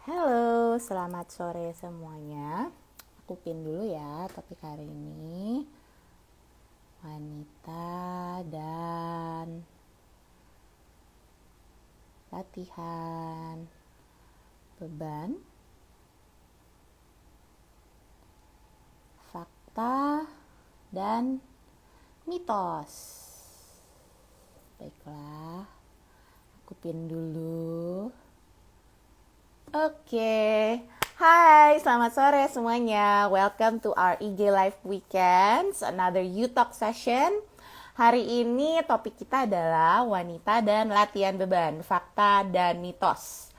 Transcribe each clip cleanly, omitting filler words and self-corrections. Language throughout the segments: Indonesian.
Halo, selamat sore semuanya. Aku pin dulu ya topik hari ini. Wanita dan latihan beban, fakta, dan mitos. Baiklah, aku pin dulu. Oke, hai, selamat sore semuanya. Welcome to our IG Live Weekends, another You Talk session. Hari ini topik kita adalah wanita dan latihan beban, fakta dan mitos.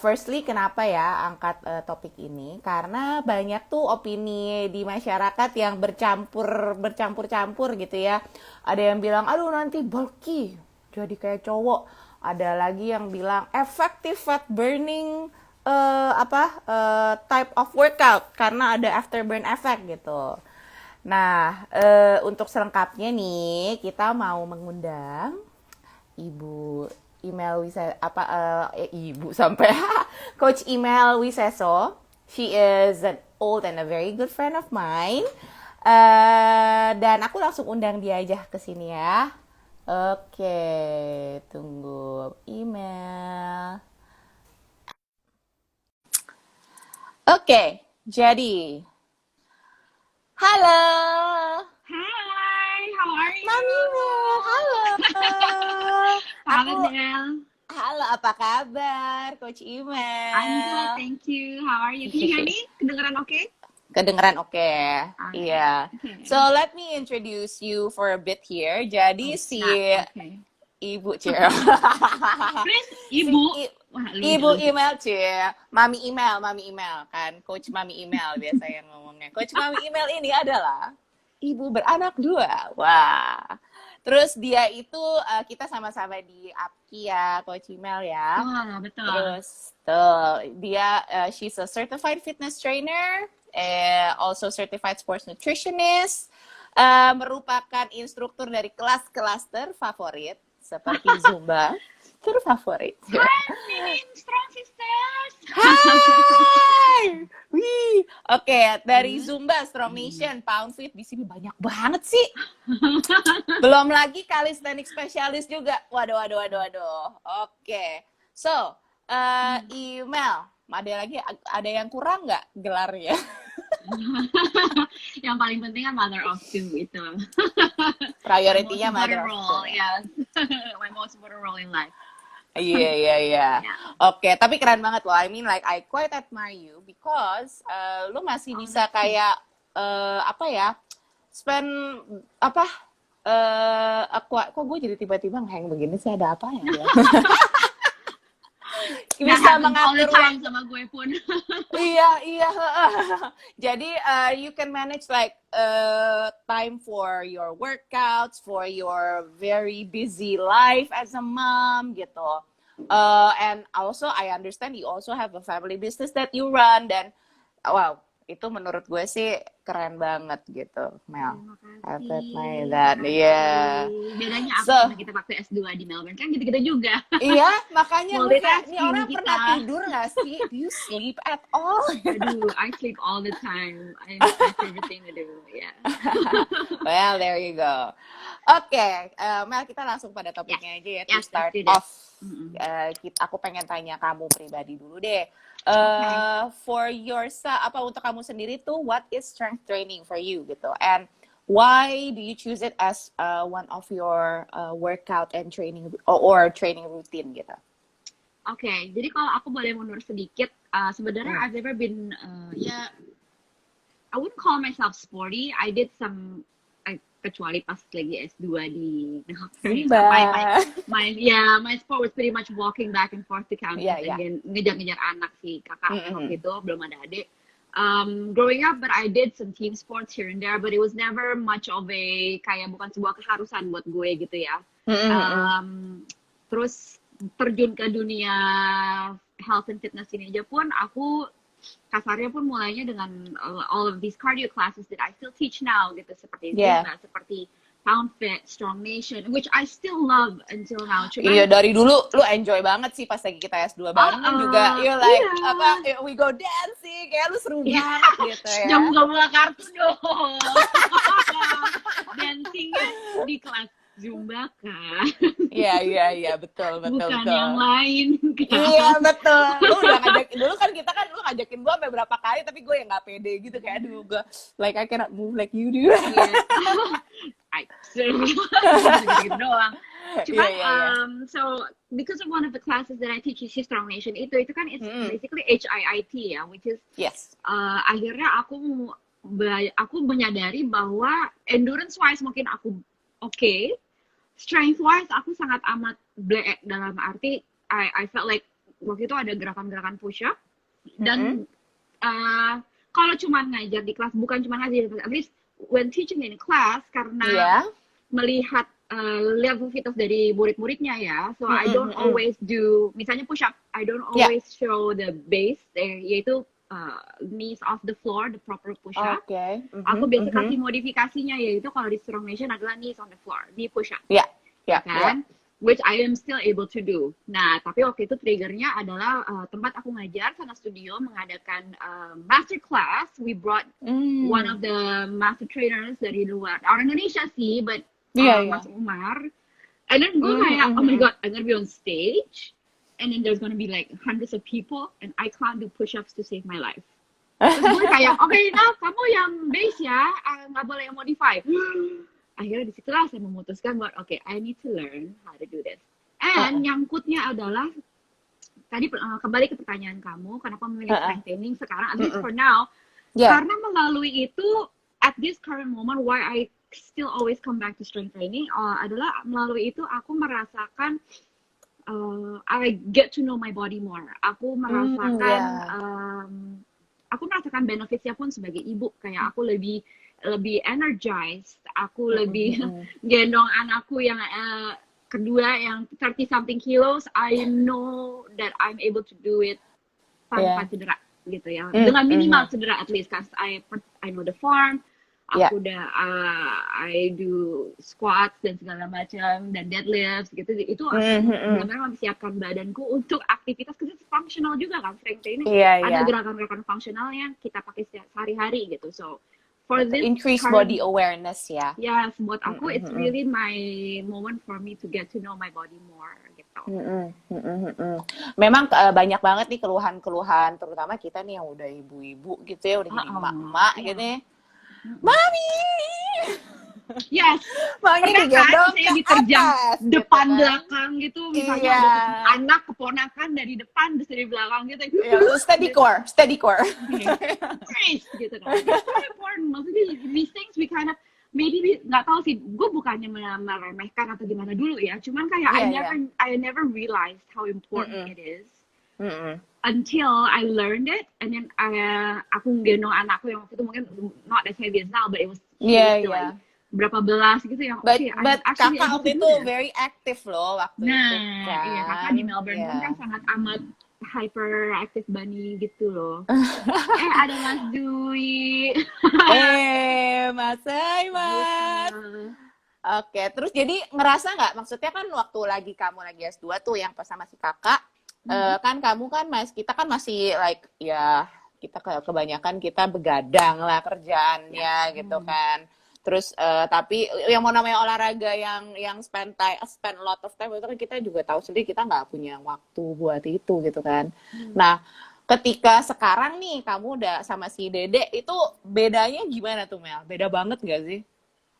Firstly, kenapa ya angkat topik ini? Karena banyak tuh opini di masyarakat yang bercampur-campur gitu ya. Ada yang bilang, aduh nanti bulky, jadi kayak cowok. Ada lagi yang bilang effective fat burning type of workout karena ada afterburn effect gitu. Nah, untuk selengkapnya nih kita mau mengundang Ibu Email Wise Ibu sampai Coach Email Wiseso. She is an old and a very good friend of mine. Dan aku langsung undang dia aja ke sini ya. Oke, tunggu email. Oke, jadi halo, Hi, how are Mami Mel, you? halo. Aku, Halo Del. halo, apa kabar, Coach I'm good, Email? thank you. How are you? Can you hear me? Kedengeran oke? Kedengeran oke. Alright. Iya. So Okay. let me introduce you for a bit here. Jadi Oh, si snap. Okay. Ibu Cia. Chris, si Ibu. i- Wah, Ibu lucu. email Cia, mami email kan, coach mami email biasa yang ngomongnya. Coach mami email ini adalah ibu beranak dua. Wah. Terus dia itu kita sama-sama di APKI ya, coach email ya. Wah, betul. Terus tuh dia she's a certified fitness trainer, also certified sports nutritionist, merupakan instruktur dari kelas-kelas terfavorit seperti Zumba terfavorit. Hi, Minin Strong Sisters. Hai, wih, oke dari Hmm. Zumba, Strongmission, Pound Fit di sini banyak banget sih. Belum lagi calisthenics spesialis juga. Waduh. Oke, so email, ada yang kurang nggak gelarnya? Yang paling penting kan mother of two itu. My most Prioritinya important mother of two role, ya. yes. My most important role in life. Iya. Yeah. Oke, tapi keren banget loh. I mean like I quite admire you because lu masih Oh, bisa that's sweet. kayak apa ya? Spend apa aku kok gue jadi tiba-tiba ngehang begini sih, ada apa ya? That Bisa happens all the mengatur time waktu. sama gue pun. Iya. Jadi you can manage like time for your workouts, for your very busy life as a mom gitu. And also I understand you also have a family business that you run, dan wow, itu menurut gue sih keren banget gitu, Mel. Terima I kasih, admire that. Yeah. makasih. Bedanya aku So, sama kita waktu S2 di Melbourne kan gitu-gitu juga. iya, makanya gue kayak, ini Multitasking orang pernah kita. tidur gak sih? Do you sleep at all? Aduh, I sleep all the time. It's my favorite thing to do. Yeah. Well, there you go. Oke, Mel, kita langsung pada Yes. topiknya aja ya. To Yes, let's start do this. off, Mm-mm. aku pengen tanya kamu pribadi dulu deh. Okay. For yourself, untuk kamu sendiri tuh, what is strength training for you gitu? And why do you choose it as one of your workout and training or training routine gitu? Okay, jadi kalau aku boleh mundur sedikit, sebenarnya Hmm. I've never been, ya, I wouldn't call myself sporty. I did some, kecuali pas lagi S2 di Melbourne. Zumba. My sport was pretty much walking back and forth to campus and Iya. then ngejar-ngejar anak sih. Kakak Mm-mm. waktu itu belum ada adik. Growing up, but I did some team sports here and there, but it was never much of a, kayak bukan sebuah keharusan buat gue gitu ya. Mm-mm. Terus terjun ke dunia health and fitness ini aja pun aku kasarnya pun mulainya dengan all of these cardio classes that I still teach now gitu, seperti Yeah. Zumba, seperti Pound Fit, Strong Nation, which I still love until now. Iya, Cuman, dari dulu lu enjoy banget sih pas lagi kita S2 bareng kan juga. You like iya, apa we go dancing, kayak lu seru iya, banget gitu ya. jangan buka-buka kartu dong. Dancingnya di kelas Zumba kan, Iya, betul bukan betul. yang lain Iya kan. betul. Lu udah ngajakin dulu kan kita kan lu ngajakin gua sampai berapa kali tapi gue yang nggak pede gitu kayak aduh gue like I cannot move like you do. Iya. Gitu-gitu doang. Cuman, Iya. so because of one of the classes that I teach is Strong Nation itu kan it's Mm-mm. basically HIIT ya, which is Yes. akhirnya aku menyadari bahwa endurance wise mungkin aku oke, strength wise aku sangat amat black dalam arti I felt like waktu itu ada gerakan-gerakan push up dan kalau cuma ngajar di kelas bukan cuma ngajar di kelas, at least when teaching in class karena Iya. melihat level fitness dari murid-muridnya ya, so I don't always do misalnya push up, I don't always show the base yaitu knees off the floor, the proper push up. Oke. Aku biasa kasih modifikasinya yaitu kalau di Strong Nation adalah knees on the floor, di push up. Iya. Kan? Which I am still able to do. Nah, tapi waktu itu triggernya adalah tempat aku ngajar, Sana Studio mengadakan master class. We brought one of the master trainers dari luar, orang Indonesia sih, but Mas Umar. And then gue kayak, oh my god, I'm gonna be on stage, and then there's gonna be like hundreds of people, and I can't do push-ups to save my life. Terus gue kayak, oke, nah kamu yang base ya, nggak boleh yang modify. Akhirnya disitulah saya memutuskan buat okay, I need to learn how to do this. And nyangkutnya adalah tadi kembali ke pertanyaan kamu, kenapa memilih strength training sekarang? At least for now, karena melalui itu at this current moment, why I still always come back to strength training adalah melalui itu aku merasakan I get to know my body more. Aku merasakan aku merasakan benefitsnya pun sebagai ibu, kayak aku lebih energized, aku lebih gendong anakku yang kedua yang 30 something kilos, I know that I'm able to do it tanpa cedera gitu ya, dengan minimal cedera at least, cause I know the form, aku udah I do squats dan segala macam dan deadlifts gitu, itu benar-benar mempersiapkan badanku untuk aktivitas karena functional juga kan, strength training ada gerakan-gerakan fungsionalnya kita pakai sehari-hari gitu, so for this increase body awareness ya. Yes, buat aku it's really my moment for me to get to know my body more gitu. Memang banyak banget nih keluhan-keluhan, terutama kita nih yang udah ibu-ibu gitu ya, udah jadi emak-emak gitu ya. Mami. Yes. Mami digendong saya ke diterjang atas, depan gitu kan. belakang gitu, misalnya ada anak keponakan dari depan terus dari belakang gitu. Steady core. Nice gitu kan. It's very important. Maksudnya these things we kind of maybe nggak tahu sih, gue bukannya meremehkan atau gimana dulu ya, cuman kayak I never realized how important it is until I learned it, and then aku gendong anakku yang waktu itu mungkin not as heavy as now, but it was like berapa belas gitu yang but kakak waktu itu very active loh waktu itu kan. Iya, kakak di Melbourne kan sangat amat hyperactive bunny gitu loh. Ada Mas Dwi. Mas Mas. Oke, terus jadi ngerasa nggak, maksudnya kan waktu lagi kamu lagi S2 tuh yang pas sama si kakak, kan kamu kan kita kan masih like ya kita kebanyakan kita begadang lah kerjaannya gitu kan. Terus tapi yang mau namanya olahraga yang spend a lot of time itu kan kita juga tahu sendiri kita nggak punya waktu buat itu gitu kan. Nah, ketika sekarang nih kamu udah sama si Dede, itu bedanya gimana tuh Mel? Beda banget nggak sih?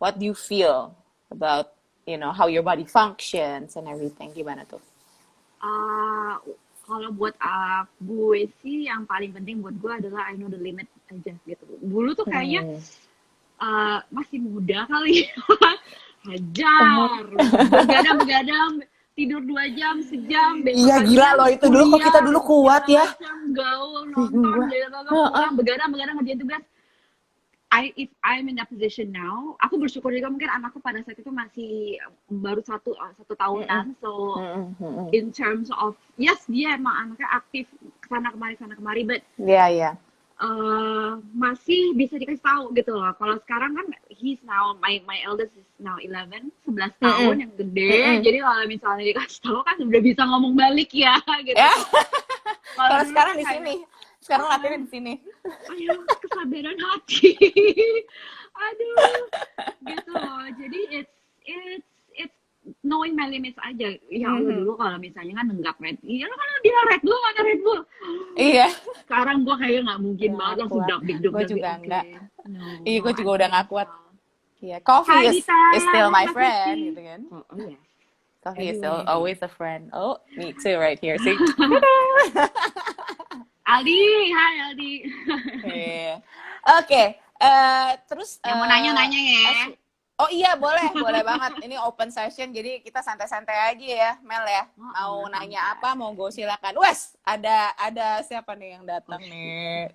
What do you feel about how your body functions and everything, gimana tuh? Kalau buat gue sih yang paling penting buat gue adalah I know the limit aja gitu. Dulu tuh kayaknya masih muda kali, hajar, begadang, tidur 2 jam, sejam. Iya gila loh itu dulu, kok kita dulu kuat ya. Gaul, nonton, pulang, begadang ngerjain tugas. If I'm in that position now, aku bersyukur juga mungkin anakku pada saat itu masih baru satu tahunan, so in terms of yes dia emang anaknya aktif kesana kemari, but masih bisa dikasih tahu gitu loh. Kalau sekarang kan he's now my eldest is now 11 Mm-mm. tahun yang gede. Mm-mm. Jadi kalau misalnya dikasih tahu kan udah bisa ngomong balik ya gitu. Ya, Kalau kalau dulu sekarang kan di kayak sini. Sekarang ah, latihannya di sini. ayo kesabaran hati. Aduh, gitu loh. Jadi it's knowing my limits aja. Ya Allah Mhm. dulu kalau misalnya kan nenggak Red, iya kalau dia Red Bull mana Red Bull. Iya, Sekarang gue kayak nggak mungkin udah banget gak langsung kuat. duk Gue dik juga oke. enggak. No, Iya, no, gue I juga udah gak can't. kuat. No. Iya, coffee Hai is Dita, still hai my Mbak friend, Kristi. gitu kan. Oh, oh yes. Coffee is still Anyway. always a friend. Oh, me too right here. See? Aldi, hai Aldi. Iya. Oke, terus Yang mau nanya-nanya ya. oh iya boleh, boleh banget. Ini open session, jadi kita santai-santai aja ya, Mel ya. Mau nanya apa, mau go silakan. Wes, ada siapa nih yang datang nih?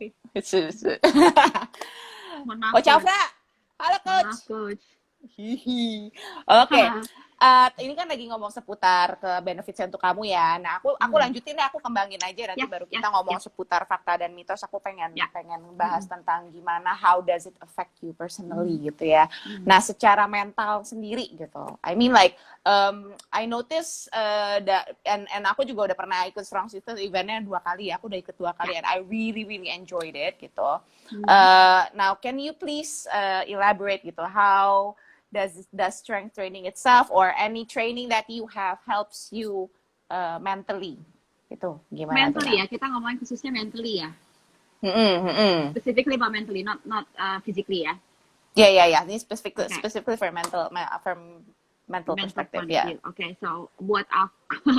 Mohon maaf, Coach Coach. Afra, halo Mohon maaf, Coach. Coach. Hihi. Oke, ini kan lagi ngomong seputar ke benefits untuk kamu ya. Nah, aku lanjutin deh, aku kembangin aja nanti Yes, baru yes, kita ngomong yes. seputar fakta dan mitos. Aku pengen Ya. bahas tentang gimana how does it affect you personally gitu ya. Nah, secara mental sendiri gitu. I mean like I notice that and aku juga udah pernah ikut Strong Sisters eventnya 2 kali ya. Aku udah ikut 2 kali and I really enjoyed it gitu. Now can you please elaborate gitu how does strength training itself or any training that you have helps you mentally gitu gimana Mentally tuh? ya, kita ngomongin khususnya mentally ya. Mm-mm. Specifically about mentally, not physically ya. Yeah. Ini Okay. specifically for mental perspective Point of ya. view. Okay, so buat aku,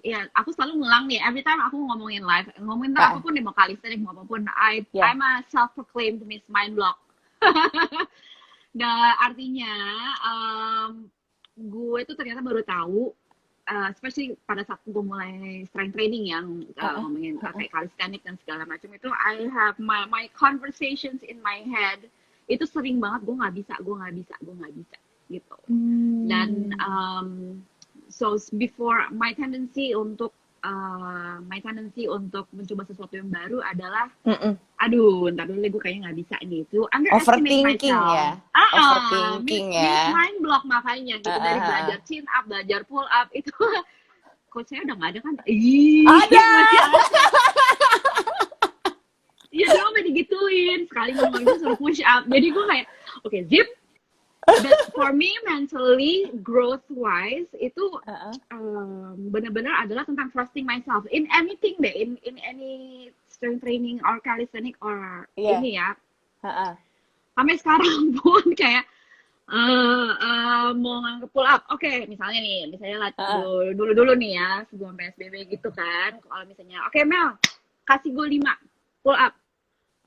ya aku selalu ngulang nih. Every time aku ngomongin live, ngomongin apapun deh, mau calisthenics mau apapun, Yeah. I'm a self-proclaimed Miss Mind Block. Nah, artinya gue tuh ternyata baru tahu, especially pada saat gue mulai strength training yang ngomongin kayak calisthenics dan segala macam itu, I have my conversations in my head itu sering banget gue nggak bisa gitu. Dan so before my tendency untuk mencoba sesuatu yang baru adalah aduh, ntar dulu gue kayaknya nggak bisa nih itu underestimate Overthinking myself. ya. Overthinking Miss ya. mind block makanya gitu dari belajar chin up, belajar pull up itu coach saya udah nggak ada kan? Ada. Masih ada. Iya dong, sampai digituin sekali ngomong itu suruh push up. Jadi gue kayak oke, zip. But for me mentally growth wise itu benar-benar adalah tentang trusting myself in anything deh, in any strength training or calisthenic or ini ya. Sampai sekarang pun kayak mau ngangkat pull up, oke, misalnya dulu nih ya sebelum PSBB gitu kan, kalau misalnya oke, Mel kasih gue 5 pull up,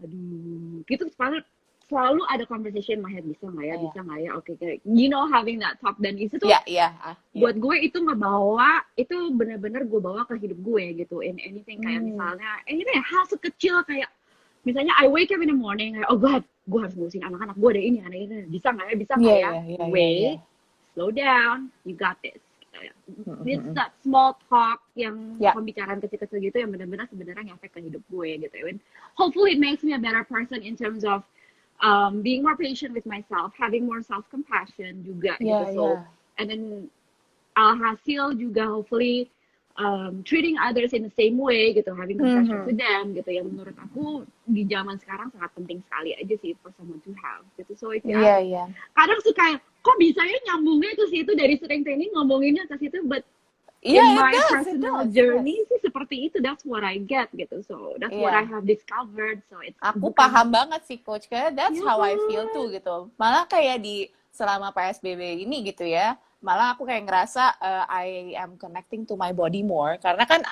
aduh gitu selalu ada conversation in my head, bisa nggak ya, oke, you know, having that talk. Dan itu tuh buat gue itu ngebawa, itu benar-benar gue bawa ke hidup gue gitu, in anything kayak misalnya ini hal sekecil kayak misalnya I wake up in the morning kayak, oh God, gue harus ngurusin anak-anak gue, ada ini, bisa nggak ya, wait, slow down, you got this. It's that small talk yang pembicaraan kecil-kecil gitu yang benar-benar sebenarnya ngefek ke hidup gue gitu. And hopefully it makes me a better person in terms of being more patient with myself, having more self-compassion juga gitu. So, and then alhasil juga hopefully treating others in the same way gitu, having compassion to them gitu, yang menurut aku di zaman sekarang sangat penting sekali aja sih for someone to have gitu. So kadang suka kok bisa ya nyambungnya ke situ dari strength training ngomonginnya ke situ, but in my personal journey sih seperti itu, that's what I get gitu. So that's what I have discovered. So it's aku paham banget sih coach, kayak that's how I feel too gitu. Malah kayak di selama PSBB ini gitu ya, malah aku kayak ngerasa I am connecting to my body more karena kan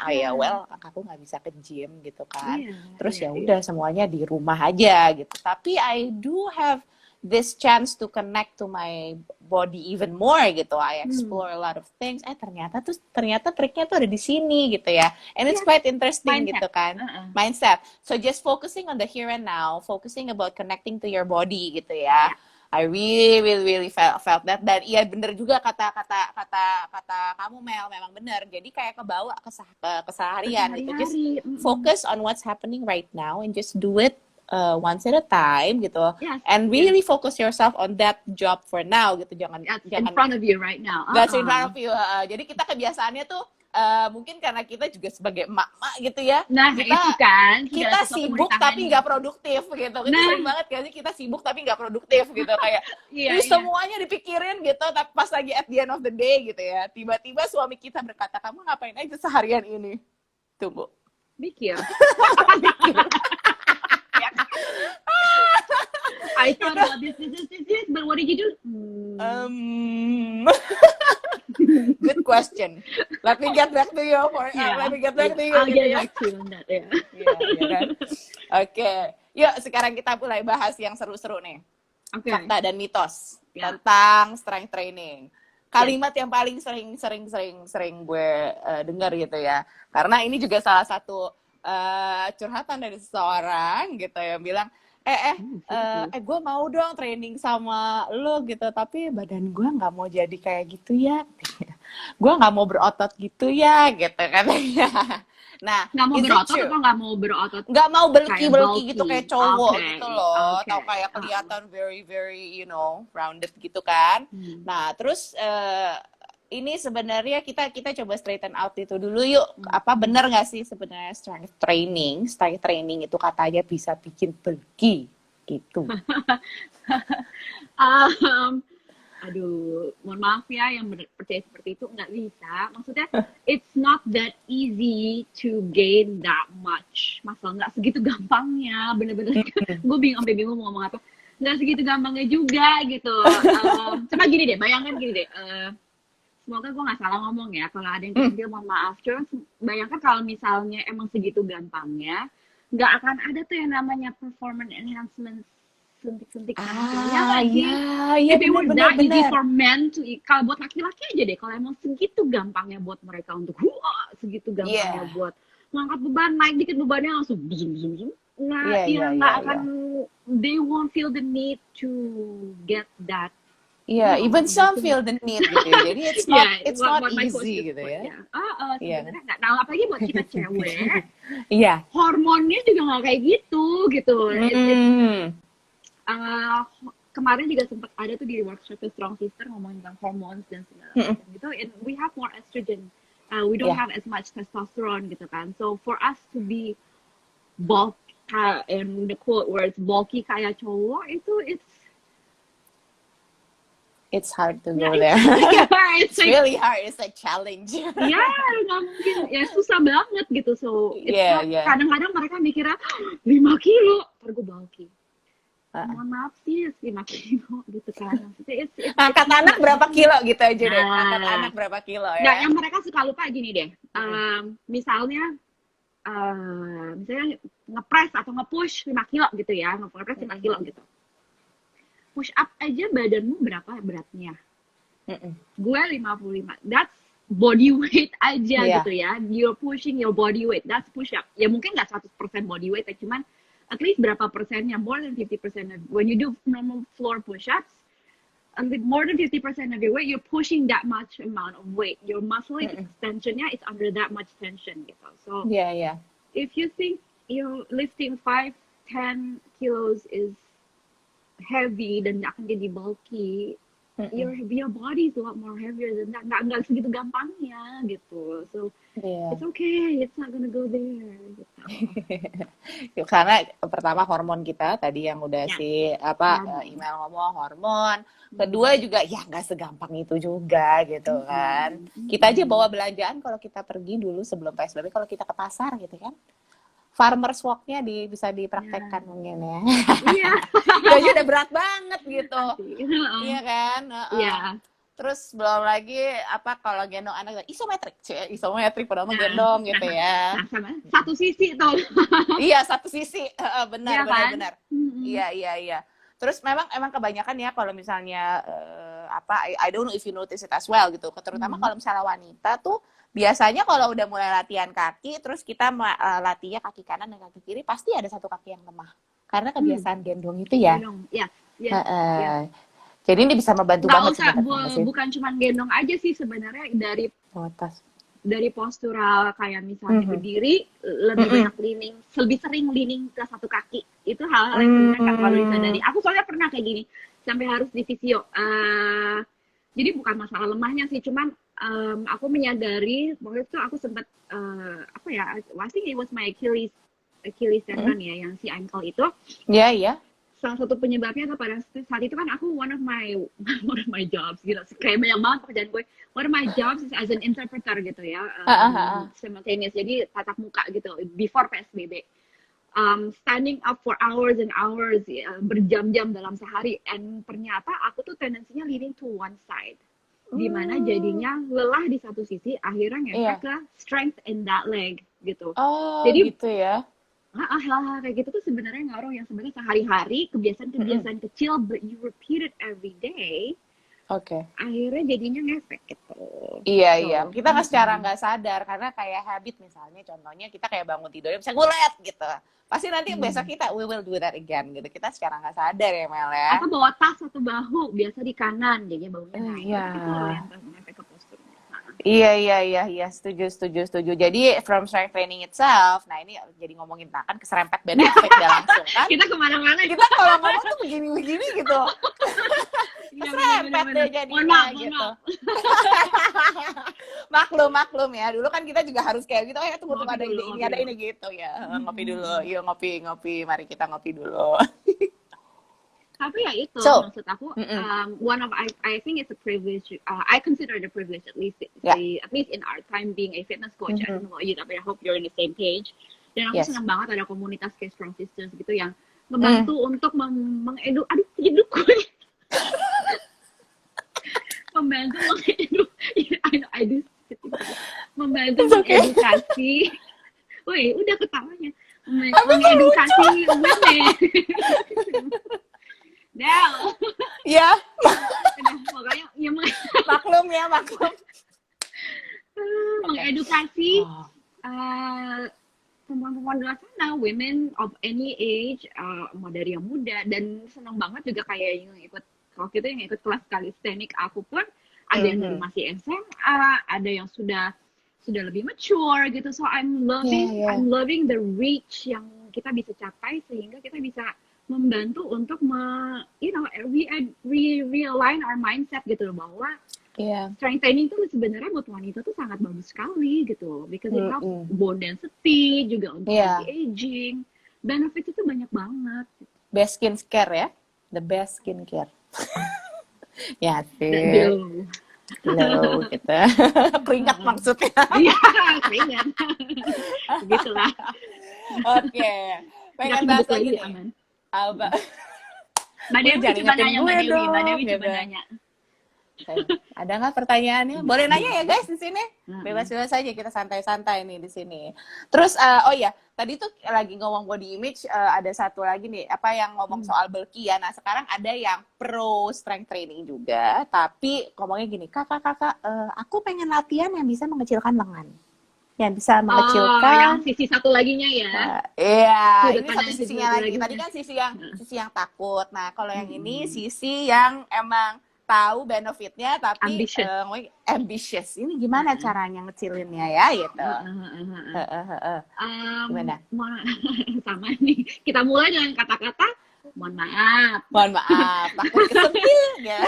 aku nggak bisa ke gym gitu kan. Terus ya udah semuanya di rumah aja gitu. Tapi I do have this chance to connect to my body even more gitu. I explore a lot of things. Ternyata triknya tuh ada di sini gitu ya. And it's quite interesting gitu kan. Mindset. So just focusing on the here and now, focusing about connecting to your body gitu ya. I really felt that. Dan iya bener juga kata kamu Mel, memang bener. Jadi kayak kebawa ke keseharian gitu. Just Sehari-hari. focus on what's happening right now and just do it once at a time gitu. Yes, And yes. really focus yourself on that job for now gitu. Jangan That's in front of you right now. that's in front of you. Jadi kita kebiasaannya tuh mungkin karena kita juga sebagai emak-emak gitu ya. Nah, kita itu kan. kita segala sesuatu mau sibuk tapi ditangani. nggak produktif gitu. Kita Nah. sering banget kan sih kita sibuk tapi nggak produktif gitu kayak Iya, ih, iya. semuanya dipikirin gitu tapi pas lagi at the end of the day gitu ya. Tiba-tiba suami kita berkata, "Kamu ngapain aja seharian ini?" Tunggu. Mikir. I thought about this, but what did you do? Good question. Let me get back to you Yeah. let me get back to you. I'll gitu get ya. back to you on that, yeah. Iya, iya kan? Oke. Yuk sekarang kita mulai bahas yang seru-seru nih. Oke. Fakta dan mitos Ya. tentang strength training. Kalimat yang paling sering gue dengar gitu ya. Karena ini juga salah satu curhatan dari seseorang gitu yang bilang, gue mau dong training sama lo gitu, tapi badan gue nggak mau jadi kayak gitu ya. Gue nggak mau berotot gitu ya, gitu katanya. Nah, Nggak mau is it berotot true? atau nggak mau berotot? Nggak mau belki bulky. gitu kayak cowok Oke, gitu loh, oke. atau kayak kelihatan very rounded gitu kan. Nah terus ini sebenarnya kita coba straighten out itu dulu yuk. Apa bener nggak sih sebenarnya strength training itu katanya bisa bikin bulky gitu. Aduh, mohon maaf ya yang percaya seperti itu, nggak bisa. Maksudnya, it's not that easy to gain that much. Masalah nggak segitu gampangnya, bener-bener. Gue bingung mau ngomong apa. Nggak segitu gampangnya juga gitu. Coba gini deh, bayangkan gini deh. Semoga gue nggak salah ngomong ya. Kalau ada yang kecil, mohon maaf. Cuma bayangkan kalau misalnya emang segitu gampangnya, nggak akan ada tuh yang namanya performance enhancement suntik-suntik Iya, if it were that easy benar. for men to kalau buat laki-laki aja deh, kalau emang segitu gampangnya buat mereka untuk segitu gampangnya buat ngangkat beban, naik dikit bebannya langsung zoom. Nah, nggak akan, they won't feel the need to get that. Iya, even some feel the need gitu ya. Jadi it's not easy gitu ya. Sebenarnya nggak. Nah, apalagi buat kita cewek, Iya. hormonnya juga nggak kayak gitu. Kemarin juga sempat ada tuh di workshop Strong Sister ngomongin tentang hormones dan segala macam gitu. And we have more estrogen. We don't have as much testosterone gitu kan. So for us to be bulky, in the quote words bulky kayak cowok itu it's hard to go there. It's really hard. It's a challenge. Ya, nggak mungkin. Ya susah banget gitu. So kadang-kadang mereka mikirnya 5 kilo, ntar gue bulky. Mohon maaf sih 5 kilo gitu kan. Angkat anak berapa kilo gitu aja deh. Angkat anak berapa kilo ya. Nah, yang mereka suka lupa gini deh. Misalnya nge-press atau nge-push 5 kilo gitu ya. Nge-press 5 kilo gitu. Push up aja badanmu berapa beratnya? Gue 55. That's body weight aja gitu ya. You're pushing your body weight. That's push up. Ya mungkin nggak 100% body weight, cuman at least berapa persennya, more than 50% of, when you do normal floor push-ups, more than 50% of your weight, you're pushing that much amount of weight. Your muscle extensionnya is under that much tension gitu. So if you think you're lifting 5-10 kilos is heavy dan akan jadi bulky, your body is a lot more heavier than that. Nggak segitu gampangnya gitu. So it's okay, it's not gonna go there. Gitu. Karena pertama hormon kita tadi yang udah email ngomong hormon. Kedua juga ya nggak segampang itu juga gitu kan. Kita aja bawa belanjaan kalau kita pergi dulu sebelum PSBB, kalau kita ke pasar gitu kan. Farmers walk-nya bisa dipraktekkan mungkin ya. Iya. Itu udah berat banget gitu. Iya kan? Terus belum lagi kalau gendong anak isometrik padahal gendong gitu ya. Satu sisi tuh. Iya, satu sisi. Benar. Iya. Terus emang kebanyakan ya kalau misalnya I don't know if you notice it as well gitu. Terutama kalau misalnya wanita tuh biasanya kalau udah mulai latihan kaki, terus kita latihnya kaki kanan dan kaki kiri, pasti ada satu kaki yang lemah. Karena kebiasaan gendong itu ya. Yes, yes. Heeh. Jadi ini bisa membantu Nggak banget usah, sebenarnya nggak sih? bukan cuma gendong aja sih sebenarnya, Oh, tas. dari postural kayak misalnya Mhm. berdiri lebih Mhm. banyak leaning, lebih sering leaning ke satu kaki. Itu hal-hal yang sebenarnya nggak terlalu disadari. Mmm. Aku soalnya pernah kayak gini sampai harus di fisio. Jadi bukan masalah lemahnya sih, cuman aku menyadari waktu itu aku sempat apa ya? I think it was my Achilles Mhm. tendon ya, yang si ankle itu. Iya iya. Salah satu penyebabnya tuh pada saat itu kan aku one of my jobs gitu, kayak banyak banget pekerjaan gue. One of my jobs is as an interpreter gitu ya, Heeh heeh. simultaneous, jadi tatap muka gitu before PSBB. Standing up for hours and hours, ya, berjam-jam dalam sehari, and ternyata aku tuh tendensinya leaning to one side, dimana Mmm. jadinya lelah di satu sisi akhirnya ngefek Iya. ke strength in that leg gitu. Oh, Jadi gitu ya? hal-hal kayak gitu tuh sebenarnya ngaruh, yang sebenarnya sehari-hari Mhm. kebiasaan-kebiasaan kecil but you repeat it every day, Oke. akhirnya jadinya ngefek gitu. Iya So, iya, kita nggak secara nggak sadar karena kayak habit misalnya contohnya kita kayak bangun tidurnya bisa ngulet gitu. Pasti nanti besok kita we will do that again gitu. Kita secara nggak sadar ya Mel ya. atau bawa tas satu bahu biasa di kanan jadinya bahunya naik, Iya. itu yang ngefek ke posturnya. Iya iya iya iya, setuju setuju setuju. Jadi from strength training itself, nah ini jadi ngomongin kan keserempet benefit dah langsung kan. Kita kemana-mana. Kita kalau ngomong tuh begini-begini gitu. Iya, Keserempet deh mohon jadinya maaf, mohon gitu. maaf. Maklum ya, dulu kan kita juga harus kayak gitu, oh ya tunggu Ngopi ada dulu, ini ngopi ada dulu. ini gitu ya. Ngopi dulu, yuk ngopi, mari kita ngopi dulu. Tapi ya itu So, maksud aku, mm-mm. one of I think it's a privilege. I consider it a privilege, at least Ya, at least in our time being a fitness coach. I mhm. don't know about you, tapi I hope you're in the same page. Dan aku Yes. senang banget ada komunitas kayak Strong Sisters gitu yang Mm. membantu untuk aduh hidup gue membantu I do membantu It's okay. mengedukasi. Woi, udah ketawanya. Tapi kok lucu? Mengedukasi women. Del. Ya, Udah, pokoknya ya maklum ya, maklum. mengedukasi Oh. perempuan-perempuan di luar sana, women of any age, mau dari yang muda, dan senang banget juga kayak yang ikut waktu itu yang ikut kelas calisthenics aku pun ada yang dari Mhm. masih SMA, ada yang sudah lebih mature gitu. So Yeah, yeah. I'm loving the reach yang kita bisa capai sehingga kita bisa membantu untuk realign our mindset gitu loh, bahwa Yeah. strength training itu sebenarnya buat wanita tuh sangat bagus sekali gitu, because it helps Mm-mm. bone density juga untuk Yeah. anti-aging. Benefits itu banyak banget. Best skincare ya, the best skincare. Ya Dan sih, glow gitu. Keringat maksudnya. iya, keringat. Begitulah. Oke, pengen bahas Nggak lagi sibuk nih. aman. Apa? Mbak Lu Dewi jangan coba ingetin nanya, gue Mbak dong, Dewi coba gitu. nanya. Ada nggak pertanyaannya? Boleh nanya ya guys di sini. Heeh. Bebas-bebas aja, kita santai-santai nih di sini. Terus oh ya, tadi tuh lagi ngomong body image, ada satu lagi nih, apa yang ngomong soal bulky ya. Nah, sekarang ada yang pro strength training juga, tapi ngomongnya gini, kakak, aku pengen latihan yang bisa mengecilkan lengan. Yang bisa yang mengecilkan sisi satu laginya ya. iya, Sudut ini pandang satu sisi sisinya satu lagi. lagi. Tadi kan sisi yang takut. Nah, kalau yang ini sisi yang emang tahu benefitnya tapi Ambitious. ambitious. Ini gimana caranya ngecilinnya ya gitu. Gimana? Sama nih. Kita mulai dengan kata-kata mohon maaf. Mohon maaf, takut kesentil ya.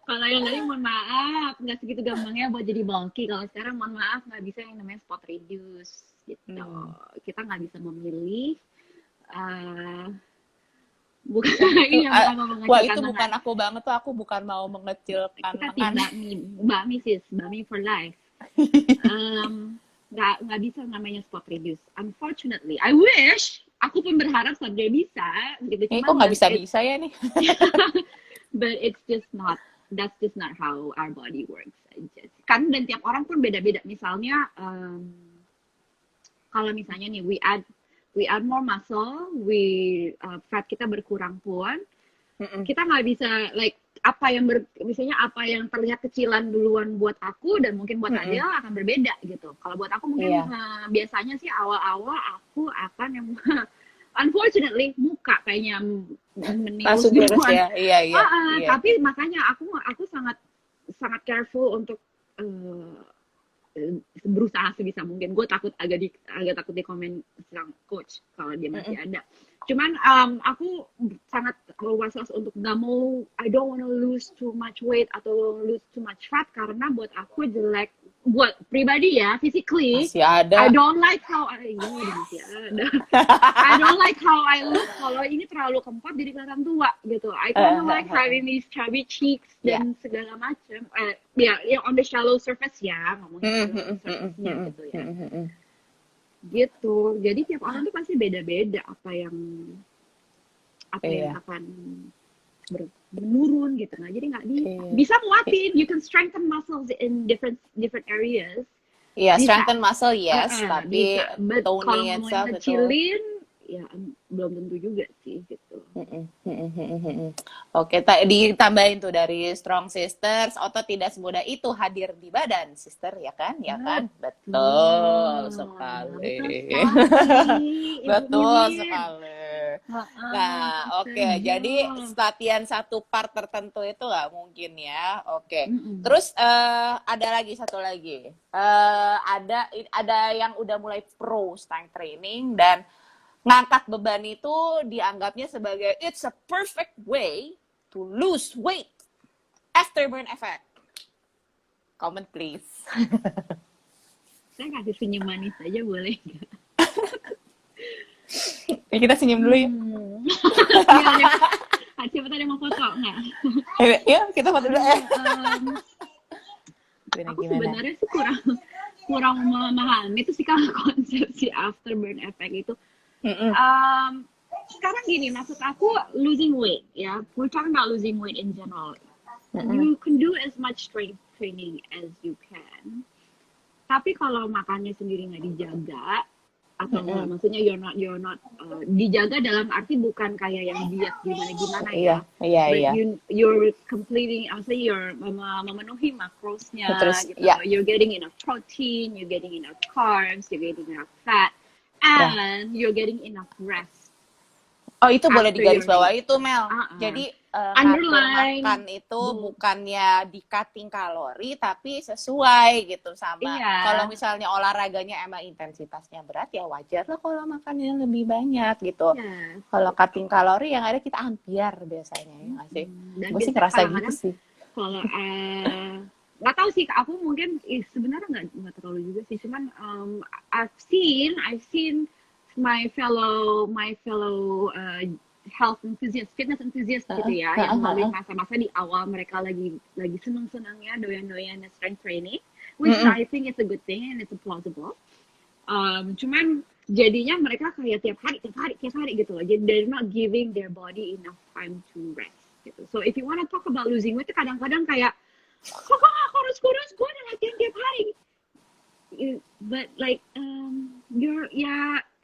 Kalau yang tadi mohon maaf, nggak segitu gampangnya buat jadi bulky. Kalau sekarang mohon maaf nggak bisa yang namanya spot reduce gitu. Kita nggak bisa memilih. Bukan ini yang bukan Wah, itu bukan aku banget tuh. Aku bukan mau mengecilkan kita tim Bami for life. Nggak bisa namanya spot reduce. Unfortunately, I wish aku pun berharap someday bisa gitu. Kok nggak bisa ya nih? But it's just not. That's just not how our body works. Kan dan tiap orang pun beda-beda. Misalnya kalau misalnya nih we add more muscle, fat kita berkurang pun, kita nggak bisa like misalnya apa yang terlihat kecilan duluan buat aku dan mungkin buat Adele akan berbeda gitu. Kalau buat aku mungkin biasanya sih awal-awal aku akan yang unfortunately muka kayaknya menimbul Langsung lurus duluan. ya. Iya, iya, iya. Tapi makanya aku sangat sangat careful untuk berusaha sebisa mungkin. Gue agak takut di komen serang coach kalau dia masih ada. Cuman aku sangat was-was untuk nggak mau, I don't wanna lose too much weight atau lose too much fat karena buat aku jelek, buat pribadi ya, physically Masih ada. I don't like how masih ada. I don't like how I look kalau ini terlalu kempot jadi kelihatan tua gitu. I kind of like having these chubby cheeks dan segala macam. Ya, on the shallow surface ya, ngomongin shallow surface-nya gitu ya. Gitu. Jadi tiap orang tuh pasti beda-beda apa yang akan menurun gitu. Nah, jadi nggak bisa nguatin. You can strengthen muscles in different areas. Iya, strengthen muscle yes, tapi toning itself kecilin ya belum tentu juga sih gitu. Oke, ditambahin tuh dari Strong Sisters, otot tidak semudah itu hadir di badan, sister, ya kan? Ya kan? Betul sekali. Betul sekali. Nah, oke. Jadi latihan satu part tertentu itu nggak mungkin ya. Oke. Terus ada lagi satu lagi. Ada yang udah mulai pro strength training dan ngangkat beban itu dianggapnya sebagai it's a perfect way to lose weight. Afterburn effect. Comment please. Saya kasih senyum manis aja boleh nggak? Ya, kita senyum dulu ya. Siapa tadi mau foto nggak? Ya, kita foto dulu ya. Aku sebenarnya sih kurang memahami itu sih kalau konsep si afterburn effect itu. Sekarang gini, maksud aku losing weight ya. We're talking about losing weight in general. You can do as much strength training as you can. Tapi kalau makannya sendiri nggak dijaga, atau maksudnya you're not dijaga dalam arti bukan kayak yang diet gimana ya. Iya. You're completing, maksudnya you're memenuhi makrosnya gitu. Yeah. You're getting enough protein, you're getting enough carbs, you're getting enough fat, and you're getting enough rest. Oh, itu boleh digarisbawahi itu, Mel. Jadi underline makan itu bukannya di cutting kalori tapi sesuai gitu sama. Kalau misalnya olahraganya emang intensitasnya berat ya wajar lah kalau makannya lebih banyak gitu. Kalau cutting kalori yang ada kita ampiar biasanya ya nggak sih? Gue sih ngerasa gitu sih. Kalau nggak tahu sih, aku mungkin sebenarnya nggak terlalu juga sih. Cuman I've seen my fellow health enthusiast, fitness enthusiast gitu ya, yang melalui masa-masa di awal mereka lagi senang-senangnya doyan-doyan strength training, which I think is a good thing and it's plausible. Cuman jadinya mereka kayak tiap hari gitu loh. Jadi they're not giving their body enough time to rest gitu. So if you want to talk about losing weight, kadang-kadang kayak kok aku harus kurus, gue udah latihan tiap hari. But like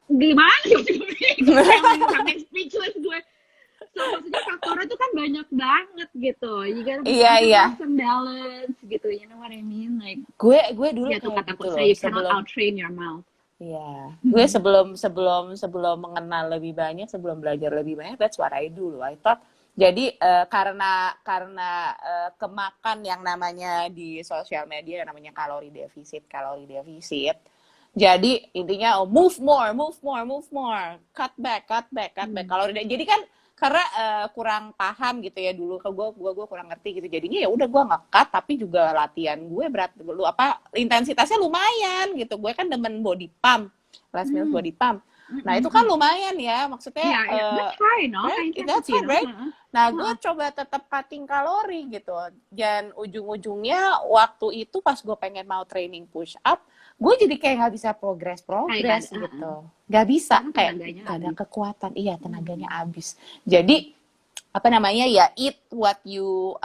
gimana sih sampai speechless gue. So maksudnya faktornya tuh kan banyak banget gitu. You gotta have some balance gitu. You know what I mean? Like gue dulu ya tuh kata gitu saya, you cannot out-train your mouth. Iya, gue sebelum mengenal lebih banyak, sebelum belajar lebih banyak, that's what I do. I thought jadi karena kemakan yang namanya di sosial media yang namanya kalori defisit. Jadi intinya move more, cut back. Kalori jadi kan karena kurang paham gitu ya dulu, gue kurang ngerti gitu. Jadinya ya udah gue nge-cut tapi juga latihan gue berat dulu intensitasnya lumayan gitu. Gue kan demen body pump, Les Mills body pump. Nah itu kan lumayan ya, maksudnya that's fine, no? That's fine, right? Nah gue coba tetap cutting kalori gitu, dan ujung-ujungnya waktu itu pas gue pengen mau training push up, gue jadi kayak nggak bisa progress gitu, nggak bisa, kayak gak ada kekuatan, tenaganya habis. Jadi apa namanya ya, eat what your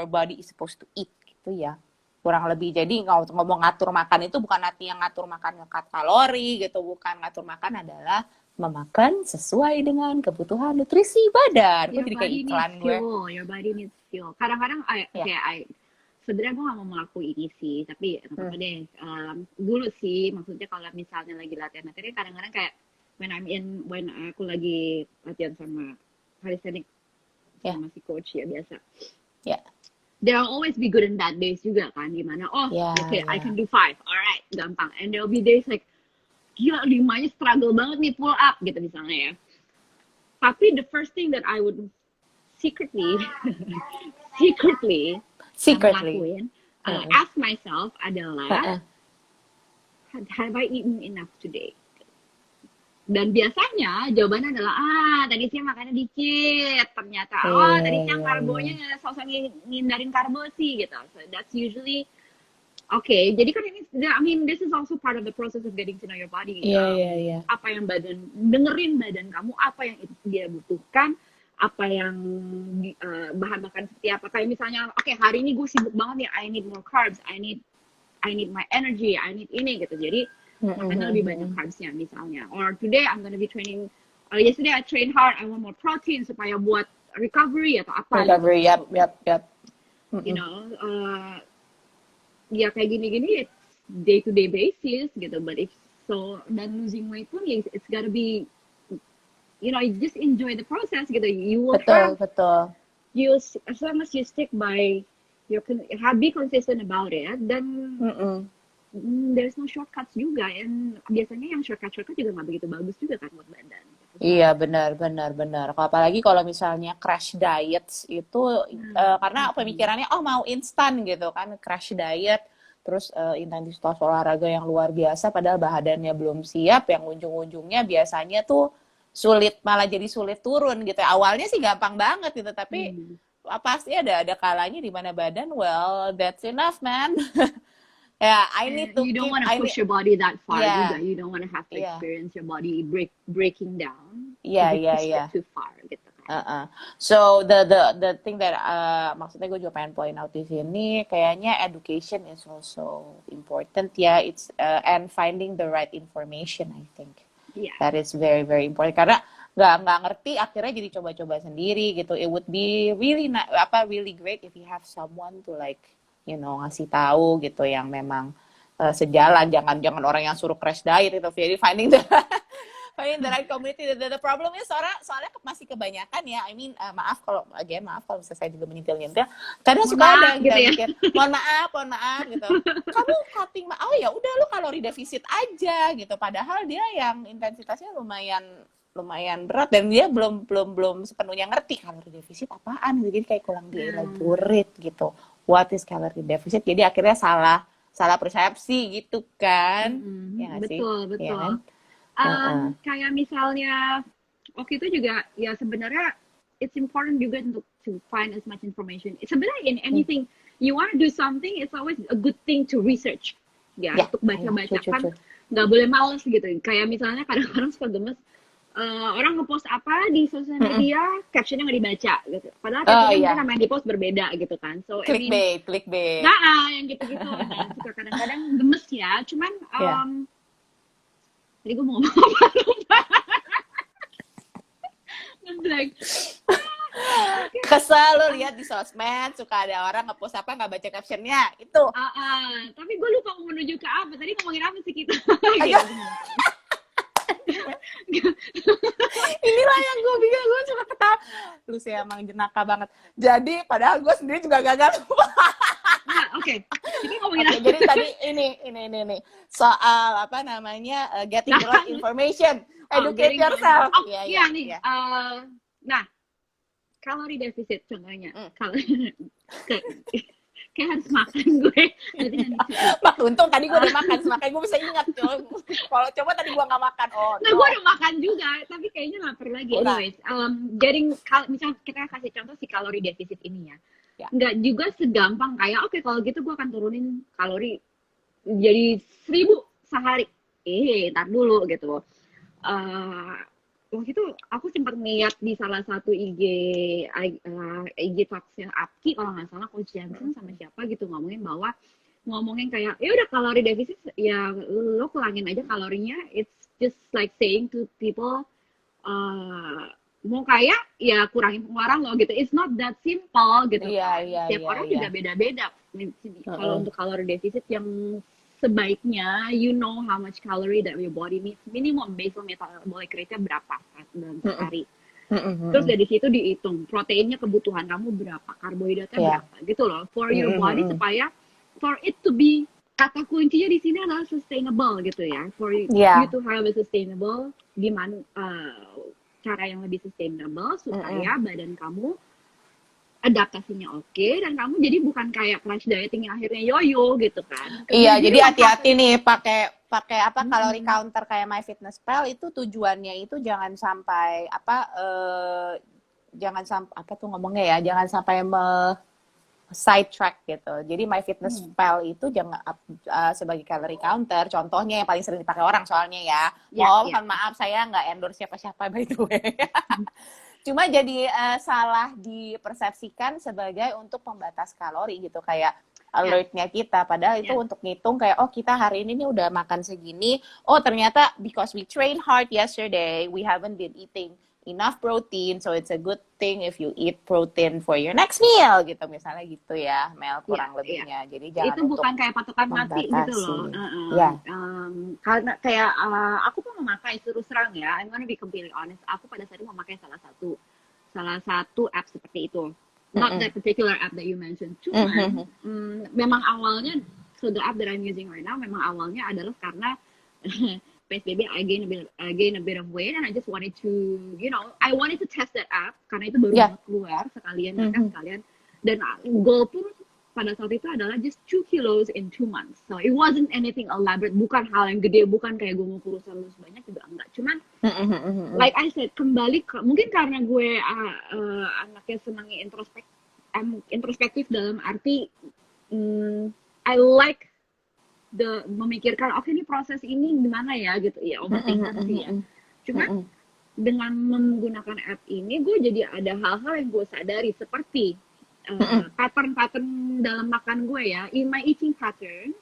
body is supposed to eat gitu ya. Kurang lebih. Jadi ngomong ngatur makan itu bukan artinya ngatur makan ngekat kalori gitu, bukan. Ngatur makan adalah memakan sesuai dengan kebutuhan nutrisi badan. Gue jadi kayak iklan gue. Your body needs fuel. Kadang-kadang sebenarnya gue gak mau melakukan ini sih, tapi apa deh. Dulu sih, maksudnya kalau misalnya lagi latihan kadang-kadang kayak when aku lagi latihan sama calisthenics Yeah. sama si coach ya biasa. Yeah. There will always be good and bad days juga kan, dimana Yeah, okay, I yeah. can do 5, alright, gampang. And there will be days like, gila 5-nya struggle banget nih pull up gitu misalnya ya. Tapi the first thing that I would secretly lakuin, ask myself adalah, have I eaten enough today? Dan biasanya jawabannya adalah, tadi siang makannya dikit, ternyata, tadi siang karbonya sosok ngindarin karbo sih, gitu. So that's usually, okay, jadi kan ini, I mean, this is also part of the process of getting to know your body. Yeah. Apa yang dengerin badan kamu, apa yang dia butuhkan, apa yang bahan makan seperti apa. Kayak misalnya, okay, hari ini gue sibuk banget nih, I need more carbs, I need my energy, I need ini, gitu. Jadi, makanya lebih banyak carbsnya misalnya. Or today I'm gonna be training. Yesterday I trained hard. I want more protein supaya buat recovery atau apa. Recovery, gitu. yep. You know, ya kayak gini-gini, it's day to day basis gitu. But if so, dan losing weight pun, it's gotta be, you know, just enjoy the process gitu. You will betul. You as long as you stick by be consistent about it, then there's no shortcuts juga, and biasanya yang shortcut juga nggak begitu bagus juga kan buat badan. Iya benar. Apalagi kalau misalnya crash diets itu karena pemikirannya mau instan gitu kan, crash diet, terus intensitas olahraga yang luar biasa, padahal badannya belum siap, yang ujung-ujungnya biasanya tuh malah jadi sulit turun gitu. Awalnya sih gampang banget gitu, tapi pasti ada kalanya di mana badan, well that's enough man. Yeah, I need to. You don't want to push your body that far juga. Yeah. You don't want to have to experience your body breaking down. Yeah. Too far gitu kan. So the thing that maksudnya gue juga pengen point out di sini, kayaknya education is also important ya. It's and finding the right information, I think. Yeah. That is very very important, karena nggak ngerti akhirnya jadi coba-coba sendiri gitu. It would be really really great if you have someone to like, you know, ngasih tahu gitu yang memang sejalan, jangan orang yang suruh crash diet itu. Jadi finding the right community. The problem is soalnya masih kebanyakan ya. I mean, maaf kalau saya juga menyentil-nyentil. Kadang suka ada gitu ya. Mikir, mohon maaf gitu. Kamu cutting, ya udah lu kalori defisit aja gitu. Padahal dia yang intensitasnya lumayan berat dan dia belum sepenuhnya ngerti kalori defisit apaan. Jadi kayak kurang dielaborate gitu. What is calorie deficit? Jadi akhirnya salah persepsi gitu kan? Ya nggak sih? Betul. Ya kan? Kayak misalnya waktu itu juga ya sebenarnya it's important juga untuk to find as much information. Sebenarnya in anything you want to do something, it's always a good thing to research. Ya, untuk baca-baca kan nggak boleh males gitu. Kayak misalnya kadang-kadang suka gemes. Orang ngepost apa di sosial media, captionnya nggak dibaca gitu. Padahal captionnya sama yang dipost berbeda gitu kan. So clickbait. Yang gitu-gitu. Nah, suka kadang-kadang gemes ya. Cuman tadi gue mau ngomong apa lupa. Ngeblank. Kesel lo lihat di sosmed, suka ada orang ngepost apa nggak baca captionnya itu. Tapi gue lupa mau menuju ke apa. Tadi ngomongin apa sih kita? Inilah yang gue bikin, gue suka ketawa. Lu sih emang jenaka banget. Jadi padahal gue sendiri juga gagal. Oke. Jadi ngomongin apa? Jadi tadi ini soal apa namanya getting the right information, educate yourself. Iya nih. Nah, kalori defisit contohnya. Kayak harus makan gue. Untung tadi gue udah makan, makanya gue bisa ingat. Kalau coba tadi gue nggak makan. Nah, gue udah makan juga, tapi kayaknya lapar lagi. Anyways, misalnya kita kasih contoh si kalori defisit ini ya. Nggak juga segampang kayak, oke, kalau gitu gue akan turunin kalori jadi 1.000 sehari. Ntar dulu gitu. Waktu itu aku sempat ngeliat di salah satu IG talksnya Apki kalau nggak salah, Coach Jensen sama siapa gitu ngomongin kayak ya udah kalori defisit ya lo kurangin aja kalorinya. It's just like saying to people mau kaya ya kurangin pengeluaran lo gitu. It's not that simple gitu. Tiap orang juga beda-beda. Kalau untuk kalori defisit yang sebaiknya you know how much calorie that your body needs, minimum basal metabolic rate-nya berapa dalam sehari. Terus dari situ dihitung proteinnya kebutuhan kamu berapa, karbohidratnya Yeah. berapa gitu loh, for your body, supaya for it to be, kata kuncinya di sini adalah sustainable gitu ya, for you Yeah. to have a sustainable, gimana cara yang lebih sustainable supaya badan kamu adaptasinya oke, dan kamu jadi bukan kayak crash dieting yang akhirnya yoyo gitu kan. Iya, jadi hati-hati nih pakai apa kalori counter kayak MyFitnessPal itu tujuannya itu jangan sampai jangan sampai apa tuh ngomongnya ya, jangan sampai sidetrack gitu. Jadi MyFitnessPal itu jangan sebagai calorie counter, contohnya yang paling sering dipakai orang soalnya ya. Mohon maaf saya nggak endorse siapa-siapa by the way. Cuma jadi salah dipersepsikan sebagai untuk pembatas kalori gitu, kayak alertnya kita, padahal itu untuk ngitung kayak oh kita hari ini nih udah makan segini, oh ternyata because we train hard yesterday we haven't been eating enough protein, so it's a good thing if you eat protein for your next meal gitu, misalnya gitu ya Mel, kurang lebihnya. Jadi jangan itu bukan kayak patokan mati gitu loh. Karena kayak aku pun memakai, terus terang ya, I'm gonna be completely honest, aku pada saat itu memakai salah satu app seperti itu, not that particular app that you mentioned. Cuman memang awalnya, so the app that I'm using right now, memang awalnya adalah karena PSBB I gain a bit of weight, and I just wanted to, I wanted to test that app karena itu baru banget keluar, sekalian sekalian, dan goal pun pada saat itu adalah just 2 kilos in 2 months. So it wasn't anything elaborate, bukan hal yang gede, bukan kayak gue mau kurusan lu sebanyak, juga enggak. Cuman like I said, kembali ke, mungkin karena gue anaknya senangnya introspektif dalam arti I like memikirkan oke, ini proses ini gimana ya gitu ya, overthinking sih ya. Cuma dengan menggunakan app ini gue jadi ada hal-hal yang gue sadari, seperti pattern dalam makan gue ya, in my eating patterns.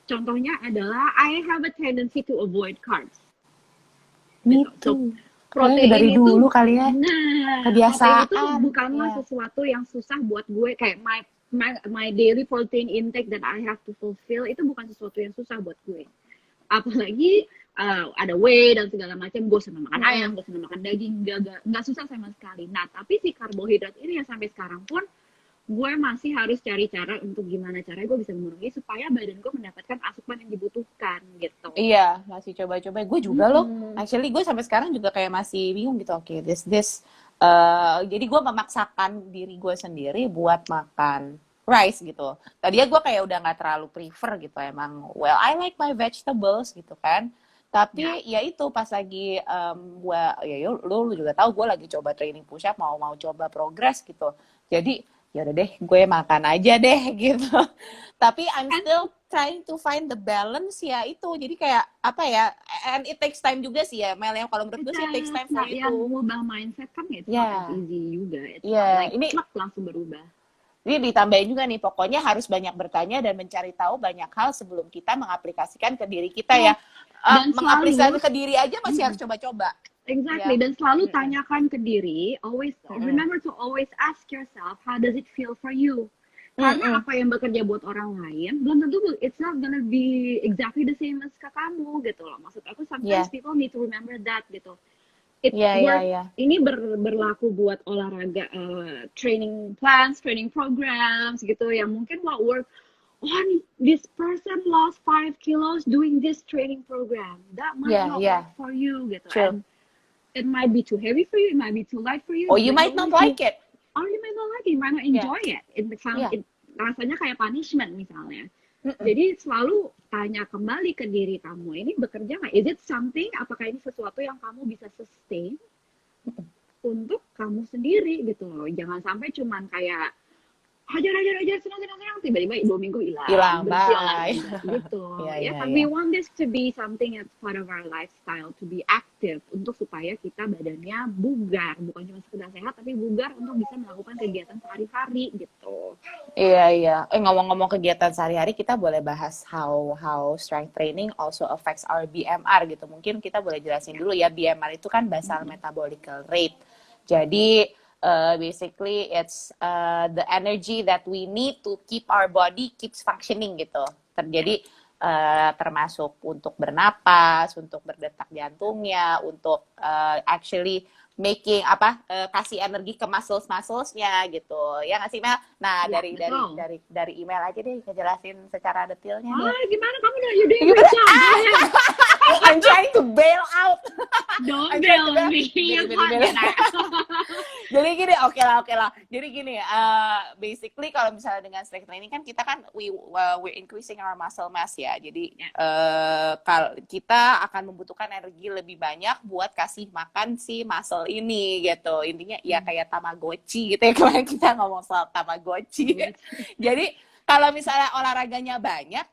Contohnya adalah I have a tendency to avoid carbs. Me too. Protein dari itu, dulu kali ya. Nah, kebiasaan itu bukanlah sesuatu yang susah buat gue, kayak my daily protein intake that I have to fulfill itu bukan sesuatu yang susah buat gue. Apalagi ada whey dan segala macam, gue senang makan ayam, gue senang makan daging, nggak susah sama sekali. Nah, tapi si karbohidrat ini yang sampai sekarang pun gue masih harus cari cara untuk gimana caranya gue bisa memenuhi supaya badan gue mendapatkan asupan yang dibutuhkan gitu. Iya, masih coba-coba. Gue juga loh. Actually gue sampai sekarang juga kayak masih bingung gitu. Oke, jadi gue memaksakan diri gue sendiri buat makan rice gitu. Tadinya gue kayak udah nggak terlalu prefer gitu emang. Well, I like my vegetables gitu kan. Tapi ya itu pas lagi gue, ya lu juga tahu gue lagi coba training push up, mau coba progress gitu. Jadi ya udah deh, gue makan aja deh gitu. Tapi I'm still trying to find the balance ya itu. Jadi kayak apa ya? And it takes time juga sih ya, Mel. Yang kalau menurut gue sih it takes time for itu. Yang mengubah mindset kan it's not easy juga. Ini langsung berubah. Ini ditambahin juga nih, pokoknya harus banyak bertanya dan mencari tahu banyak hal sebelum kita mengaplikasikan ke diri kita ya. Dan mengaplikasikan ke diri aja masih harus coba-coba. Exactly, dan selalu tanyakan ke diri, always remember to always ask yourself, how does it feel for you? Karena apa yang bekerja buat orang lain, belum tentu it's not gonna be exactly the same as ke kamu gitu loh. Maksud aku, sometimes people need to remember that gitu. Ini berlaku buat olahraga, training plans, training programs gitu, yang mungkin what work, this person lost 5 kilos doing this training program. That might not work for you gitu. And it might be too heavy for you, it might be too light for you. Or you might not like it. Or you might not like it, you might not enjoy it. Rasanya kayak punishment misalnya. Jadi selalu tanya kembali ke diri kamu, ini bekerja nggak? Is it something, apakah ini sesuatu yang kamu bisa sustain untuk kamu sendiri gitu loh. Jangan sampai cuman kayak hajar senang tiba-tiba 2 minggu hilang bye gitu. We want this to be something as part of our lifestyle, to be active, untuk supaya kita badannya bugar, bukan cuma sekedar sehat tapi bugar untuk bisa melakukan kegiatan sehari-hari gitu. Iya. Ngomong-ngomong kegiatan sehari-hari, kita boleh bahas how strength training also affects our BMR gitu. Mungkin kita boleh jelasin dulu ya, BMR itu kan basal metabolic rate. Jadi basically it's the energy that we need to keep our body keeps functioning gitu. Jadi termasuk untuk bernapas, untuk berdetak jantungnya, untuk actually making kasih energi ke muscles-musclesnya gitu. Ya nggak sih Mel? Nah, Ya, dari email aja deh ngejelasin secara detailnya deh. Gimana kamu udah you doing a good job. Go ahead. I'm trying to bail out. Don't bail me. You can't do that. Jadi gini, oke lah. Jadi gini, basically kalau misalnya dengan strength training kan kita kan we're increasing our muscle mass ya. Jadi kalau kita akan membutuhkan energi lebih banyak buat kasih makan si muscle ini gitu. Intinya ya kayak Tamagotchi gitu ya, kemarin kita ngomong soal Tamagotchi. Jadi kalau misalnya olahraganya banyak,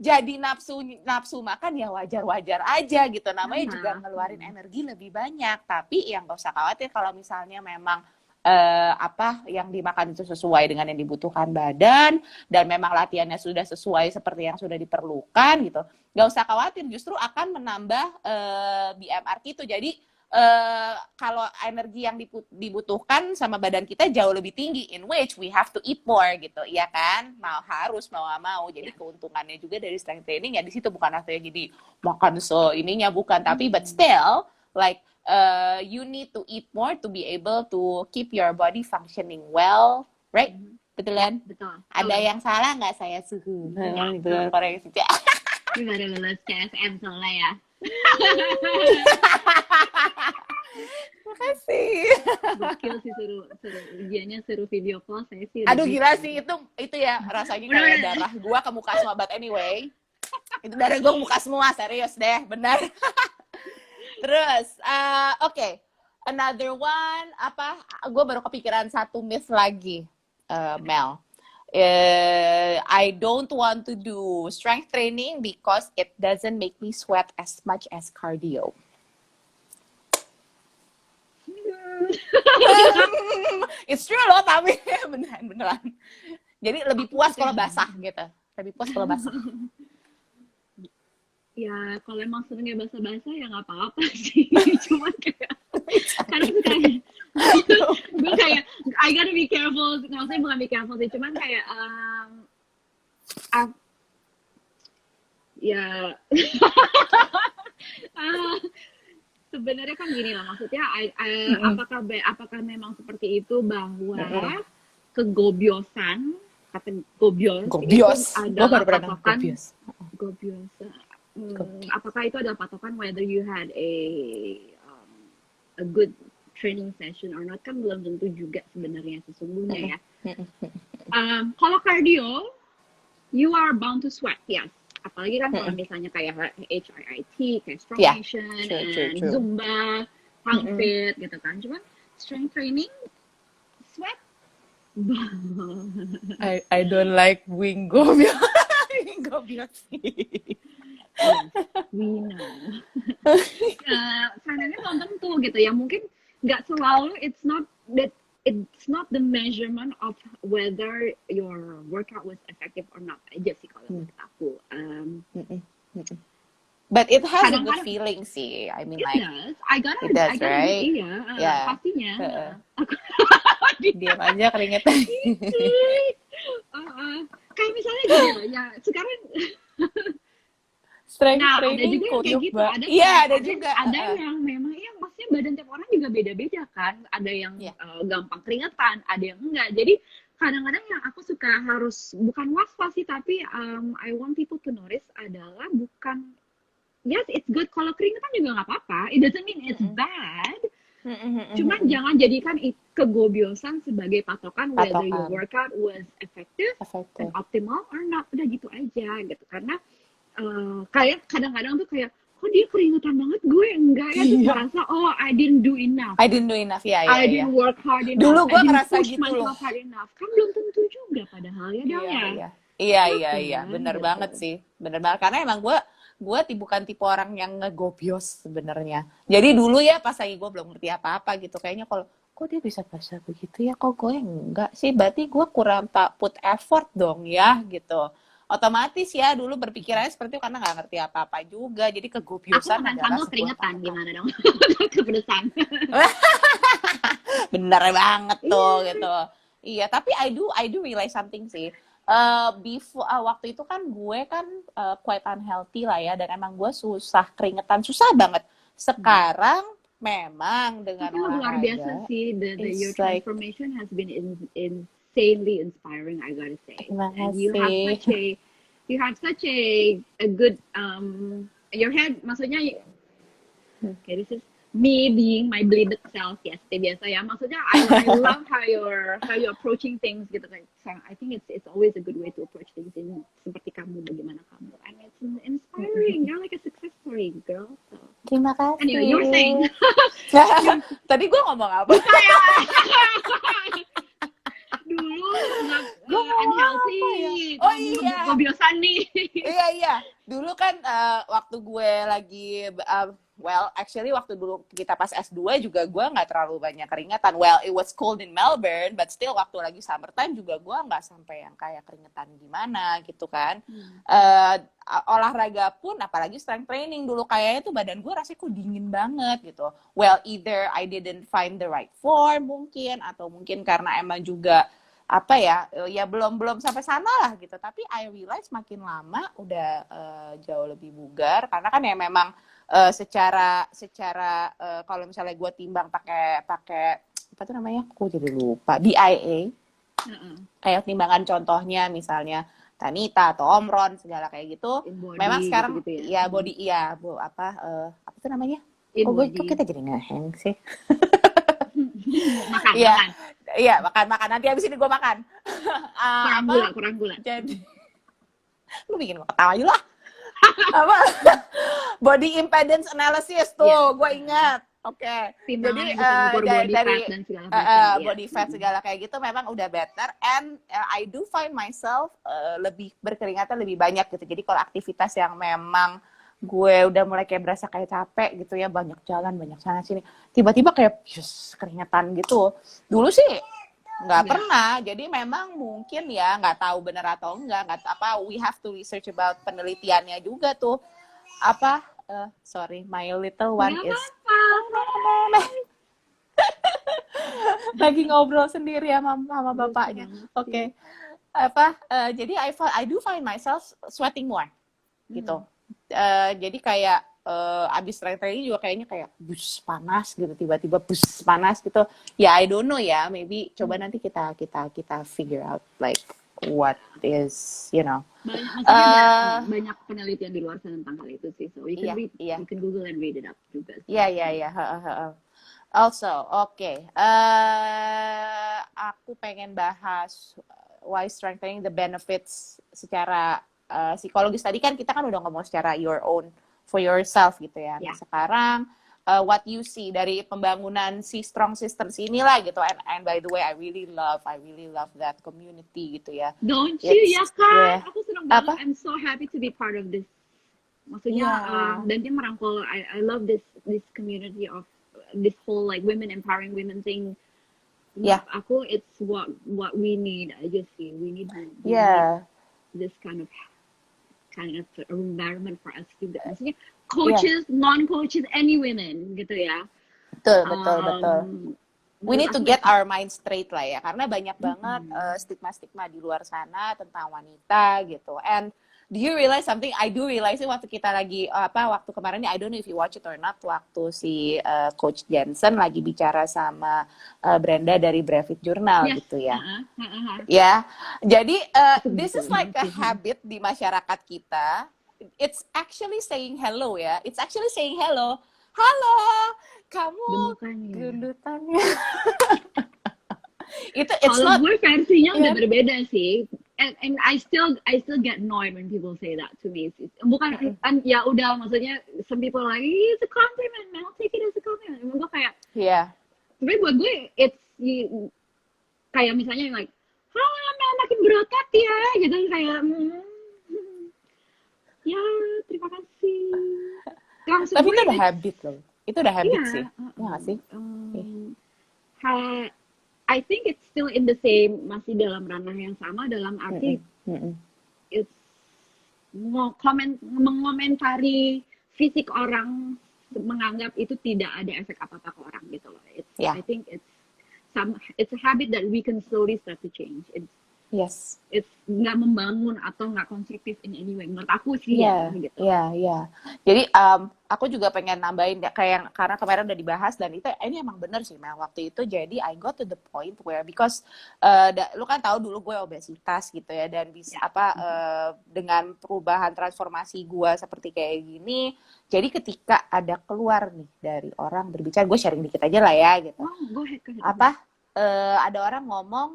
jadi nafsu makan ya wajar-wajar aja gitu. Namanya juga ngeluarin energi lebih banyak. Tapi yang gak usah khawatir kalau misalnya memang yang dimakan itu sesuai dengan yang dibutuhkan badan dan memang latihannya sudah sesuai seperti yang sudah diperlukan gitu. Gak usah khawatir, justru akan menambah BMR gitu. Jadi kalau energi yang dibutuhkan sama badan kita jauh lebih tinggi, in which we have to eat more gitu, ya kan? Mau nggak mau. Jadi keuntungannya juga dari strength training ya di situ, bukan artinya jadi makan ininya, bukan, tapi but still like you need to eat more to be able to keep your body functioning well, right? Betul kan? Betul. Ada yang salah nggak saya suhu? Betul, koreksi. Ini baru lulus CSM soalnya ya. Makasih. Gokil sih, suruh ujiannya suruh video call, saya sih. Aduh gila sih, itu ya rasanya kayak darah gua ke muka semua, but anyway. Itu darah gua ke muka semua, serius deh, benar. Terus, oke. Another one, gua baru kepikiran satu myth lagi, Mel. I don't want to do strength training because it doesn't make me sweat as much as cardio. It's true loh, tapi beneran. Jadi lebih puas kalau basah gitu. Lebih puas kalau basah. Ya, kalau emang senengnya basah-basah ya nggak apa-apa sih. Cuman kayak karena gue kayak I gotta be careful. Maksudnya bukan be careful sih, cuman kayak sebenarnya kan gini lah, maksudnya apakah memang seperti itu bahwa kegobiosan, kata gobios itu adalah patokan apakah itu adalah patokan whether you had a good training session or not, kan belum tentu juga sebenarnya sesungguhnya ya. Kalau cardio, you are bound to sweat, yes. Apalagi kan kalau misalnya kayak HIIT, kayak Strong Nation, and Zumba, Punk Fit gitu kan. Cuman strength training, sweat. I don't like Wingo sih. We know. Sebenarnya belum tentu gitu ya. Mungkin nggak selalu. It's not the measurement of whether your workout was effective or not aja sih kalau menurut aku. But it has a good feeling sih. I mean, it does. I got right? Iya, pastinya. Diam aja keringetan. Kayak misalnya gini loh, ya sekarang. Strength training ada juga yang kayak gitu. Ada yang memang ya, maksudnya badan tiap orang juga beda-beda kan. Ada yang gampang keringetan, ada yang enggak. Jadi kadang-kadang yang aku suka harus bukan was-was sih, tapi I want people to notice adalah bukan, yes it's good kalau keringetan juga nggak apa-apa. It doesn't mean it's bad. Cuman jangan jadikan kegobiosan sebagai patokan whether your workout was effective and optimal or not. Udah gitu aja gitu. Karena kayak kadang-kadang tuh kayak, kok dia keringetan banget, gue enggak ya, tuh merasa I didn't do enough, ya. I didn't work hard enough. Dulu gue ngerasa gitu loh. Hard enough. Kan belum tentu juga padahal ya dong ya. Iya, bener banget sih, bener banget. Karena emang gue bukan tipe orang yang ngegobios sebenarnya. Jadi dulu ya pas lagi gue belum ngerti apa-apa gitu, kayaknya kalau kok dia bisa basah begitu ya, kok gue enggak sih, berarti gue kurang put effort dong ya gitu. Otomatis ya dulu berpikirannya seperti itu karena nggak ngerti apa-apa juga, jadi kegobiosan adalah sebuah keringetan gimana dong. Kepedesan. Bener banget tuh gitu. Iya, tapi I do realize something sih. waktu itu kan gue kan quite unhealthy lah ya, dan emang gue susah keringetan, susah banget. Sekarang memang dengan Tapi luar biasa olahraga, sih, your it's like, transformation has been insanely inspiring, I gotta say. terima And kasih. you have such a good your head, maksudnya okay, this is me being my bleeded self, yes, biasa ya. Maksudnya I love how you're approaching things gitu kan. So, I think it's always a good way to approach things in seperti kamu, bagaimana kamu. And it's inspiring. You're like a success story, girl. So. Terima kasih. Anyway, you were saying. Tadi gue ngomong apa? Saya dulu unhealthy. Ya? Oh iya. Kebiasaan nih. Iya. Dulu kan waktu gue lagi actually waktu dulu kita pas S2 juga gue nggak terlalu banyak keringetan. Well, it was cold in Melbourne, but still waktu lagi summertime juga gue nggak sampai yang kayak keringetan gimana gitu kan. Olahraga pun, apalagi strength training dulu, kayaknya tuh badan gue rasanya kok dingin banget gitu. Well, either I didn't find the right form mungkin, atau mungkin karena emang juga apa ya belum sampai sana lah gitu. Tapi I realize makin lama udah jauh lebih bugar, karena kan ya memang secara kalau misalnya gue timbang pakai apa tuh namanya, aku jadi lupa, DIA. Kayak timbangan contohnya misalnya Tanita atau Omron segala kayak gitu. Memang sekarang gitu ya body apa tuh namanya? Kok kita jadi ngeheng sih? Makan. Iya, makan. Nanti habis ini gue makan. Kurang gula. Jadi, lu bikin gue ketawa aja lah. Apa? Body impedance analysis tuh, gue ingat. Oke. Jadi dari body fat segala kayak gitu memang udah better, and I do find myself lebih berkeringatan lebih banyak gitu. Jadi kalau aktivitas yang memang gue udah mulai kayak berasa kayak capek gitu ya, banyak jalan, banyak sana sini, tiba-tiba kayak keringetan gitu. Dulu sih nggak pernah, jadi memang mungkin ya nggak tahu benar atau enggak apa, we have to research about penelitiannya juga tuh. Apa sorry, my little one is lagi ngobrol sendiri sama bapaknya. Oke. Jadi I do find myself sweating more gitu. Jadi kayak abis training juga kayaknya kayak bus panas gitu, tiba-tiba bus panas gitu ya. I don't know ya, maybe coba nanti kita figure out like what is, you know. Banyak penelitian di luar sana tentang hal itu sih, so you can Google and read it up juga. Also, okay. Aku pengen bahas why strengthening the benefits secara psikologis. Tadi kan kita kan udah ngomong secara your own, for yourself gitu ya. Nah, sekarang what you see dari pembangunan si strong systems inilah gitu. And by the way, I really love that community gitu ya. Don't you? Ya kan? Aku senang banget. I'm so happy to be part of this. Maksudnya dan dia merangkul. I love this community of this whole like women empowering women thing. Aku it's what we need. I just see we need this kind of environment for us juga. Maksudnya coaches, non-coaches, any women gitu ya. Betul. We need to get our mind straight lah ya, karena banyak banget stigma di luar sana tentang wanita gitu. And do you realize something? I do realize waktu kita lagi waktu kemarin, I don't know if you watch it or not, waktu si Coach Jensen lagi bicara sama Brenda dari Brevit Journal gitu ya. Ya, jadi this is like a habit di masyarakat kita. It's actually saying hello ya. It's actually saying hello. Halo, kamu gendutannya. It's kalau not. Gue versinya udah berbeda sih. And I still get annoyed when people say that to me. Bukan ya udah, maksudnya some people like it's a compliment, man. I'll take it as a compliment. Gue kayak tapi buat gue it's kayak misalnya like makin berotot ya gitu, kayak ya terima kasih. Tapi itu udah habit loh. Itu udah habit sih. Ya nggak sih? I think it's still in the same, masih dalam ranah yang sama, dalam arti it's mengomentari fisik orang, menganggap itu tidak ada efek apa-apa ke orang gitu loh. I think it's a habit that we can slowly start to change. Yes. It's nggak membangun atau nggak konstruktif in any way. Menurut aku sih ya Iya, gitu. iya, iya. Jadi aku juga pengen nambahin ya, kayak karena kemarin udah dibahas dan itu ini emang bener sih Mel waktu itu. Jadi I got to the point where because lu kan tahu dulu gue obesitas gitu ya dan bisa Ya. dengan perubahan transformasi gue seperti kayak gini. Jadi ketika ada keluar nih dari orang berbicara, gue sharing dikit aja lah ya gitu. Oh, go ahead. Apa ada orang ngomong,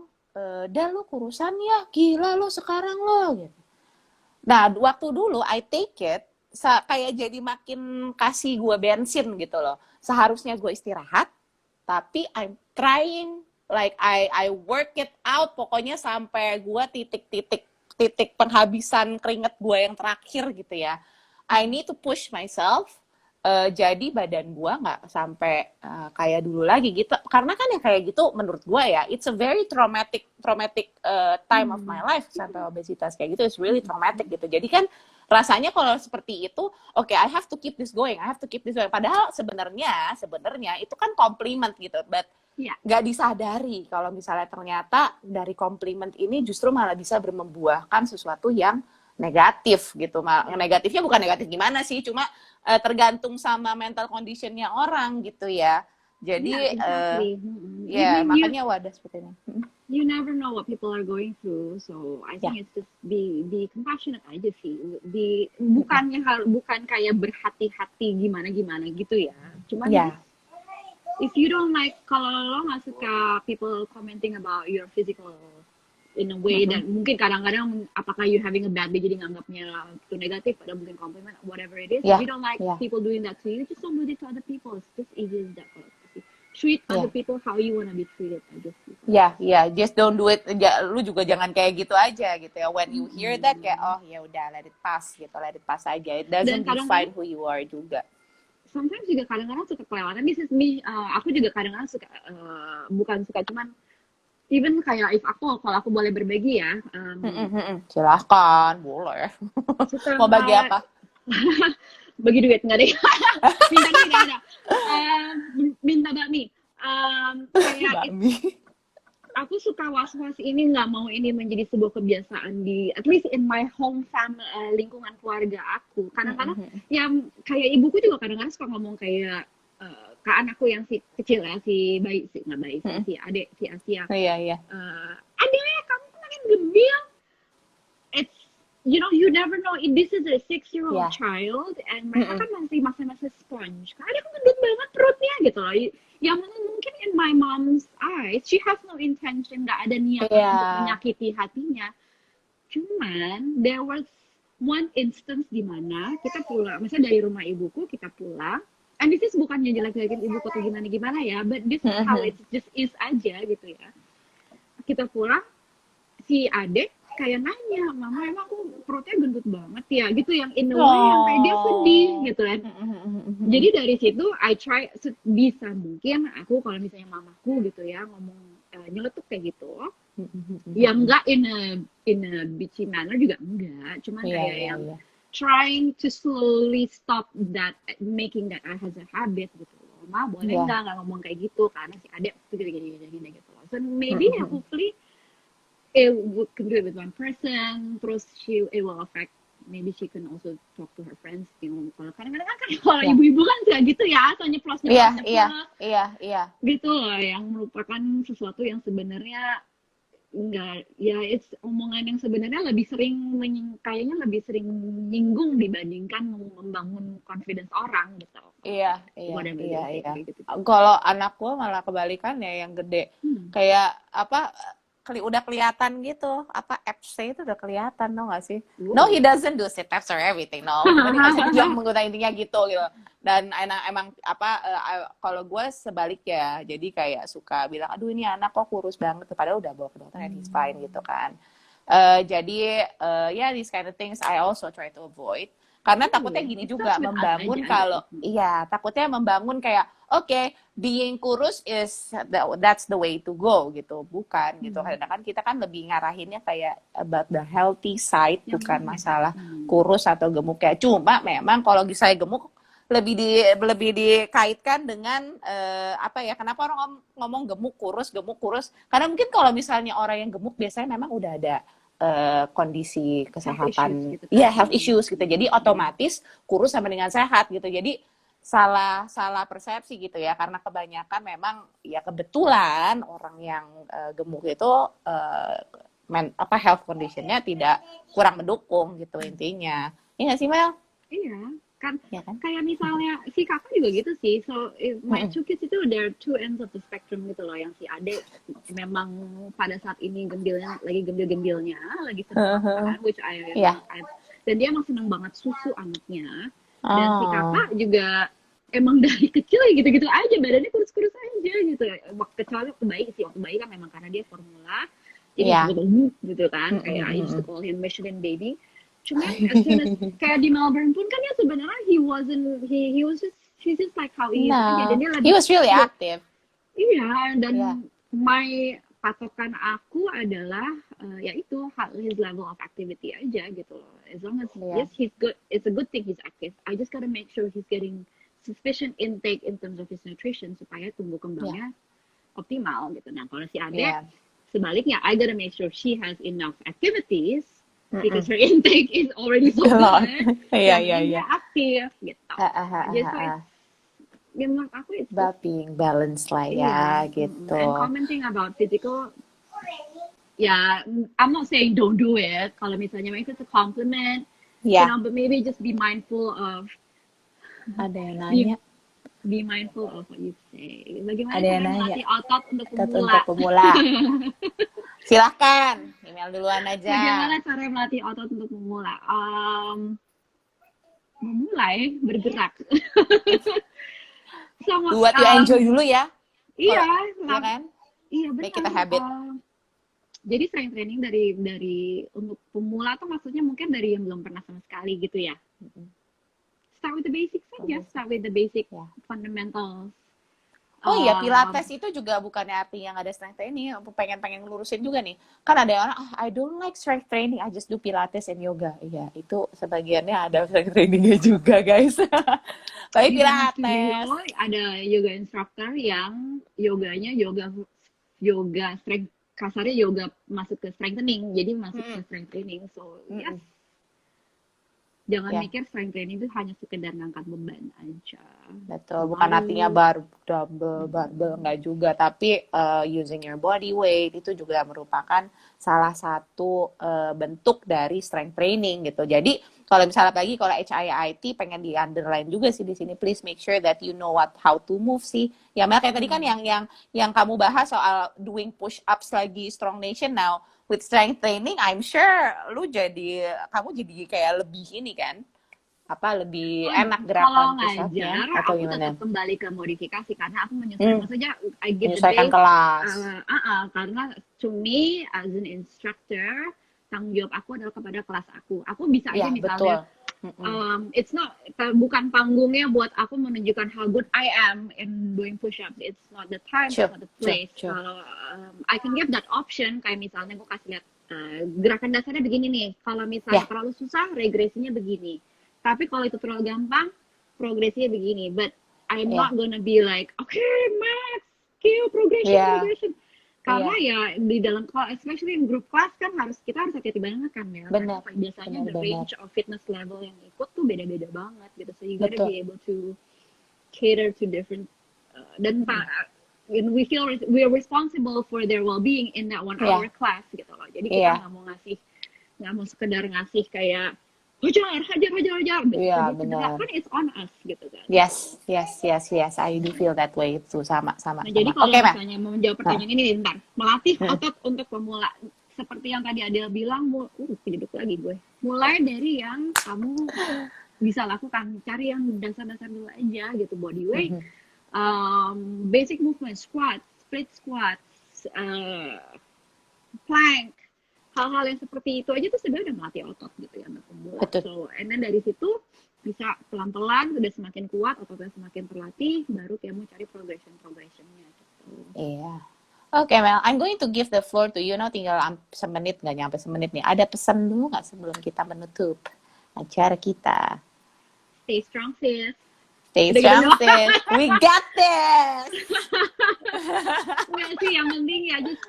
"Dah lu kurusan ya, gila lu sekarang lo," gitu. Nah, waktu dulu I take it kayak jadi makin kasih gue bensin gitu loh. Seharusnya gue istirahat, tapi I'm trying like I work it out pokoknya sampai gue titik penghabisan keringet gue yang terakhir gitu ya. I need to push myself. Jadi badan gue nggak sampai kayak dulu lagi gitu, karena kan yang kayak gitu menurut gue ya it's a very traumatic time of my life sampai obesitas kayak gitu, it's really traumatic gitu. Jadi kan rasanya kalau seperti itu, oke, I have to keep this going, padahal sebenarnya itu kan compliment gitu, but nggak disadari kalau misalnya ternyata dari compliment ini justru malah bisa membuahkan sesuatu yang negatif gitu. Negatifnya bukan negatif gimana sih, cuma tergantung sama mental conditionnya orang gitu ya. Jadi exactly. Makanya wadah seperti ini. You never know what people are going through, so I think it's just be compassionate aja sih. Bukan kayak berhati-hati gimana gitu ya. Cuman if you don't like, kalau lo nggak suka people commenting about your physical in a way dan mungkin kadang-kadang apakah you having a bad day jadi nganggapnya itu negatif, padahal mungkin compliment, whatever it is. If you don't like people doing that to you, just don't do it to other people. It's just easy as that. Treat other people how you wanna be treated, I guess. Just don't do it. Lu juga jangan kayak gitu aja gitu ya. When you hear that kayak ya udah let it pass aja. It doesn't define who you are juga. Sometimes juga kadang-kadang suka kelewatan. This is me. Aku juga kadang-kadang suka bukan suka, cuman even kayak kalau aku boleh berbagi ya. Silahkan, boleh. Mau bagi apa? Bagi duit nggak deh. Minta duit nggak ada. Minta bakmi. Kayak aku suka was-was ini, nggak mau ini menjadi sebuah kebiasaan di at least in my home family, lingkungan keluarga aku. Kadang-kadang yang kayak ibuku juga kadang-kadang suka ngomong kayak ke anakku yang si kecil ya, si adik si Asia. Iya. Adek, kamu tuh makin gembil. It's you never know. This is a 6-year-old child, and mereka kan masih masa-masa sponge. Karena dia kan gendut banget perutnya gitu loh. Yang mungkin in my mom's eyes, she has no intention, nggak ada niat untuk menyakiti hatinya. Cuman there was one instance di mana kita pulang, misalnya dari rumah ibuku kita pulang, and this is bukannya jelek-jelekin ibuku atau gimana ya, but this is how it just is aja gitu ya. Kita pulang, si adek kayak nanya, "Mama, emang aku perutnya gendut banget ya?" Gitu, yang in a way yang kayak dia sedih gitu kan. Jadi dari situ I try bisa mungkin aku kalau misalnya mamaku gitu ya ngomong nyeletuk kayak gitu, ya enggak in a bitchy manner juga enggak, cuman kayak yang trying to slowly stop that, making that as a habit gitu loh. "Ma, boleh nggak ngomong kayak gitu karena si adek tuh gini gitu loh." So maybe hopefully it can do it with one person, terus it will affect, maybe she can also talk to her friends. Kalau kadang-kadang kan kalau ibu-ibu kan kayak gitu ya, atau nyeplos Iya. gitu loh, yang merupakan sesuatu yang sebenarnya enggak ya, it's omongan yang sebenarnya kayaknya lebih sering nyinggung dibandingkan membangun confidence orang gitu. Iya. Gitu. Kalau anak gue malah kebalikan ya, yang gede kayak apa, udah kelihatan gitu, apa FC itu udah kelihatan, tau gak sih? No, he doesn't do sit-ups or everything, no. Dia menggunakan intinya gitu. Dan emang apa, kalau gue sebalik ya, jadi kayak suka bilang, "Aduh, ini anak kok kurus banget," padahal udah bawa ke dokter and he's fine gitu kan. Jadi these kind of things I also try to avoid. Karena takutnya gini juga, takutnya membangun kayak, being kurus that's the way to go gitu, bukan gitu. Karena kan kita kan lebih ngarahinnya kayak about the healthy side, bukan masalah kurus atau gemuk ya. Cuma memang kalau saya gemuk, lebih dikaitkan dengan apa ya? Kenapa orang ngomong gemuk kurus? Karena mungkin kalau misalnya orang yang gemuk biasanya memang udah ada kondisi Health issues kesehatan, gitu ya kan. health issues gitu. Jadi otomatis kurus sama dengan sehat gitu. Jadi salah persepsi gitu ya, karena kebanyakan memang ya kebetulan orang yang gemuk itu health conditionnya tidak kurang mendukung gitu intinya. Iya nggak sih Mel? Iya, kan Ya kan? kayak misalnya si kakak juga gitu sih. So my two kids itu there are two ends of the spectrum gitu loh. Yang si adek memang pada saat ini lagi gembil-gembilnya, lagi seneng makan, which Iya. dan dia emang seneng banget susu anaknya. Dan si Oh, kakak juga emang dari kecil ya gitu-gitu aja, badannya kurus-kurus aja gitu. Kecuali waktu bayi kan memang karena dia formula, jadi iya. gemuk gitu kan. Kayak I used to call him Michelin baby. Cuman as soon as kayak di Melbourne pun kan ya sebenarnya he was just he's just like how he is aja, dan No, dia he lebih was really dia active. iya. Yeah. Dan my patokan aku adalah ya itu his level of activity aja gitu loh. As long as Yeah. yes he's good, it's a good thing he's active. I just gotta make sure he's getting sufficient intake in terms of his nutrition supaya tumbuh kembangnya optimal gitu. Nah kalau si Ade Yeah. sebaliknya, I gotta make sure she has enough activities because her intake is already so A lot. good. Iya, Yang iya, penting iya. dia aktif gitu. Jadi so ya menurut aku it's About being balanced lah iya. ya, gitu. And commenting about physical, yeah, I'm not saying don't do it. Kalau misalnya if it's a compliment, you Ya, know, but maybe just be mindful of ada yang be, nanya. be mindful of what you say. Bagaimana Ada yang cara nanya. melatih otot untuk Otot pemula? untuk pemula. Silahkan, email duluan aja. Bagaimana cara melatih otot untuk pemula? Memulai bergerak. Sama, Do what you enjoy dulu ya. iya, Iya kan? iya benar. Make it a habit. Jadi strength training dari untuk pemula tuh maksudnya mungkin dari yang belum pernah sama sekali gitu ya. Start with the basics saja, start with the basic fundamentals. Oh iya, Pilates itu juga bukannya artinya nggak ada strength training. Aku pengen ngelurusin juga nih. Kan ada orang, I don't like strength training, I just do Pilates and yoga. Iya, itu sebagiannya ada strength trainingnya juga, guys. Tapi Di dalam Pilates. studio ada yoga instructor yang yoga strength, kasarnya yoga masuk ke strengthening, jadi masuk ke strength training. So yes, jangan mikir strength training itu hanya sekedar ngangkat beban aja. Betul, bukan artinya barbel nggak juga, tapi using your body weight itu juga merupakan salah satu bentuk dari strength training gitu. Jadi kalau misalnya lagi kalau HIIT pengen di underline juga sih di sini, please make sure that you know how to move sih. Ya Mel, kayak tadi kan yang kamu bahas soal doing push ups lagi Strong Nation now with strength training, I'm sure kamu jadi kayak lebih ini kan, lebih enak gerakan kalau push up-nya ngajar atau aku gimana? tetap kembali ke modifikasi karena aku menyesuaikan, maksudnya I give the Menyesuaikan base kelas. karena to me as an instructor tanggung jawab aku adalah kepada kelas aku bisa aja misalnya betul. it's not, bukan panggungnya buat aku menunjukkan how good I am in doing push-ups. It's not the time, it's not the place. Kalau I can give that option, kayak misalnya gue kasih lihat gerakan dasarnya begini nih. Kalau misalnya terlalu susah, regresinya begini. Tapi kalau itu terlalu gampang, progresinya begini. But I'm not gonna be like, okay, max, kill progression. Karena ya di dalam kelas, especially in group class kan kita harus hati-hati banget kan ya. Benar. Biasanya the range of fitness level yang ikut tuh beda-beda banget gitu. So you gotta be able to cater to different dan we feel we are responsible for their well-being in that 1 hour class gitu loh. Jadi kita nggak mau sekedar ngasih kayak hajar. Iya, benar. Kan it's on us gitu kan. Yes. I do feel that way too, sama. Nah, jadi kalau misalnya mau menjawab pertanyaan ini, ntar melatih otot untuk pemula. Seperti yang tadi Adele bilang, duduk lagi gue. Mulai dari yang kamu bisa lakukan, cari yang dasar-dasar dulu aja gitu, body weight, basic movement, squat, split squat, plank. Hal-hal yang seperti itu aja tuh sebenarnya udah melatih otot gitu ya untuk pemula. So, and then dari situ bisa pelan-pelan, udah semakin kuat, ototnya semakin terlatih, baru kayak mau cari progression-nya gitu. Iya. Oke, Mel, I'm going to give the floor to you now. Tinggal semenit, nggak nyampe semenit nih. Ada pesan dulu nggak sebelum kita menutup acara kita? Stay strong, sis. Stay Udah gitu strong, doang. sis. We got this. Nggak sih, yang penting ya just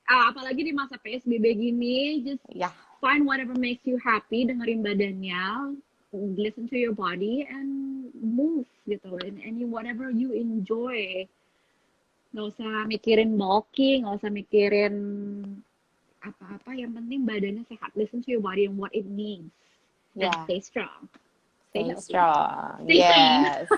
apalagi di masa PSBB gini, just Ya, find whatever makes you happy, dengerin badannya, listen to your body and move gitu, in any whatever you enjoy. Nggak usah mikirin bulking, nggak usah mikirin apa-apa, yang penting badannya sehat. Listen to your body and what it needs, and ya. stay strong, stay Stay healthy, strong. stay sane. Yes.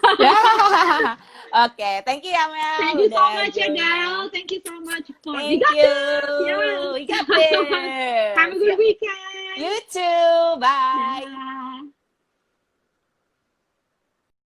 Oke, thank you ya Mel. Thank you so Udah much ya, join Del. us. Thank you so much for. We Thank got you. this. Yes. We got this. Have a good Yep. weekend. You too. Bye. Bye.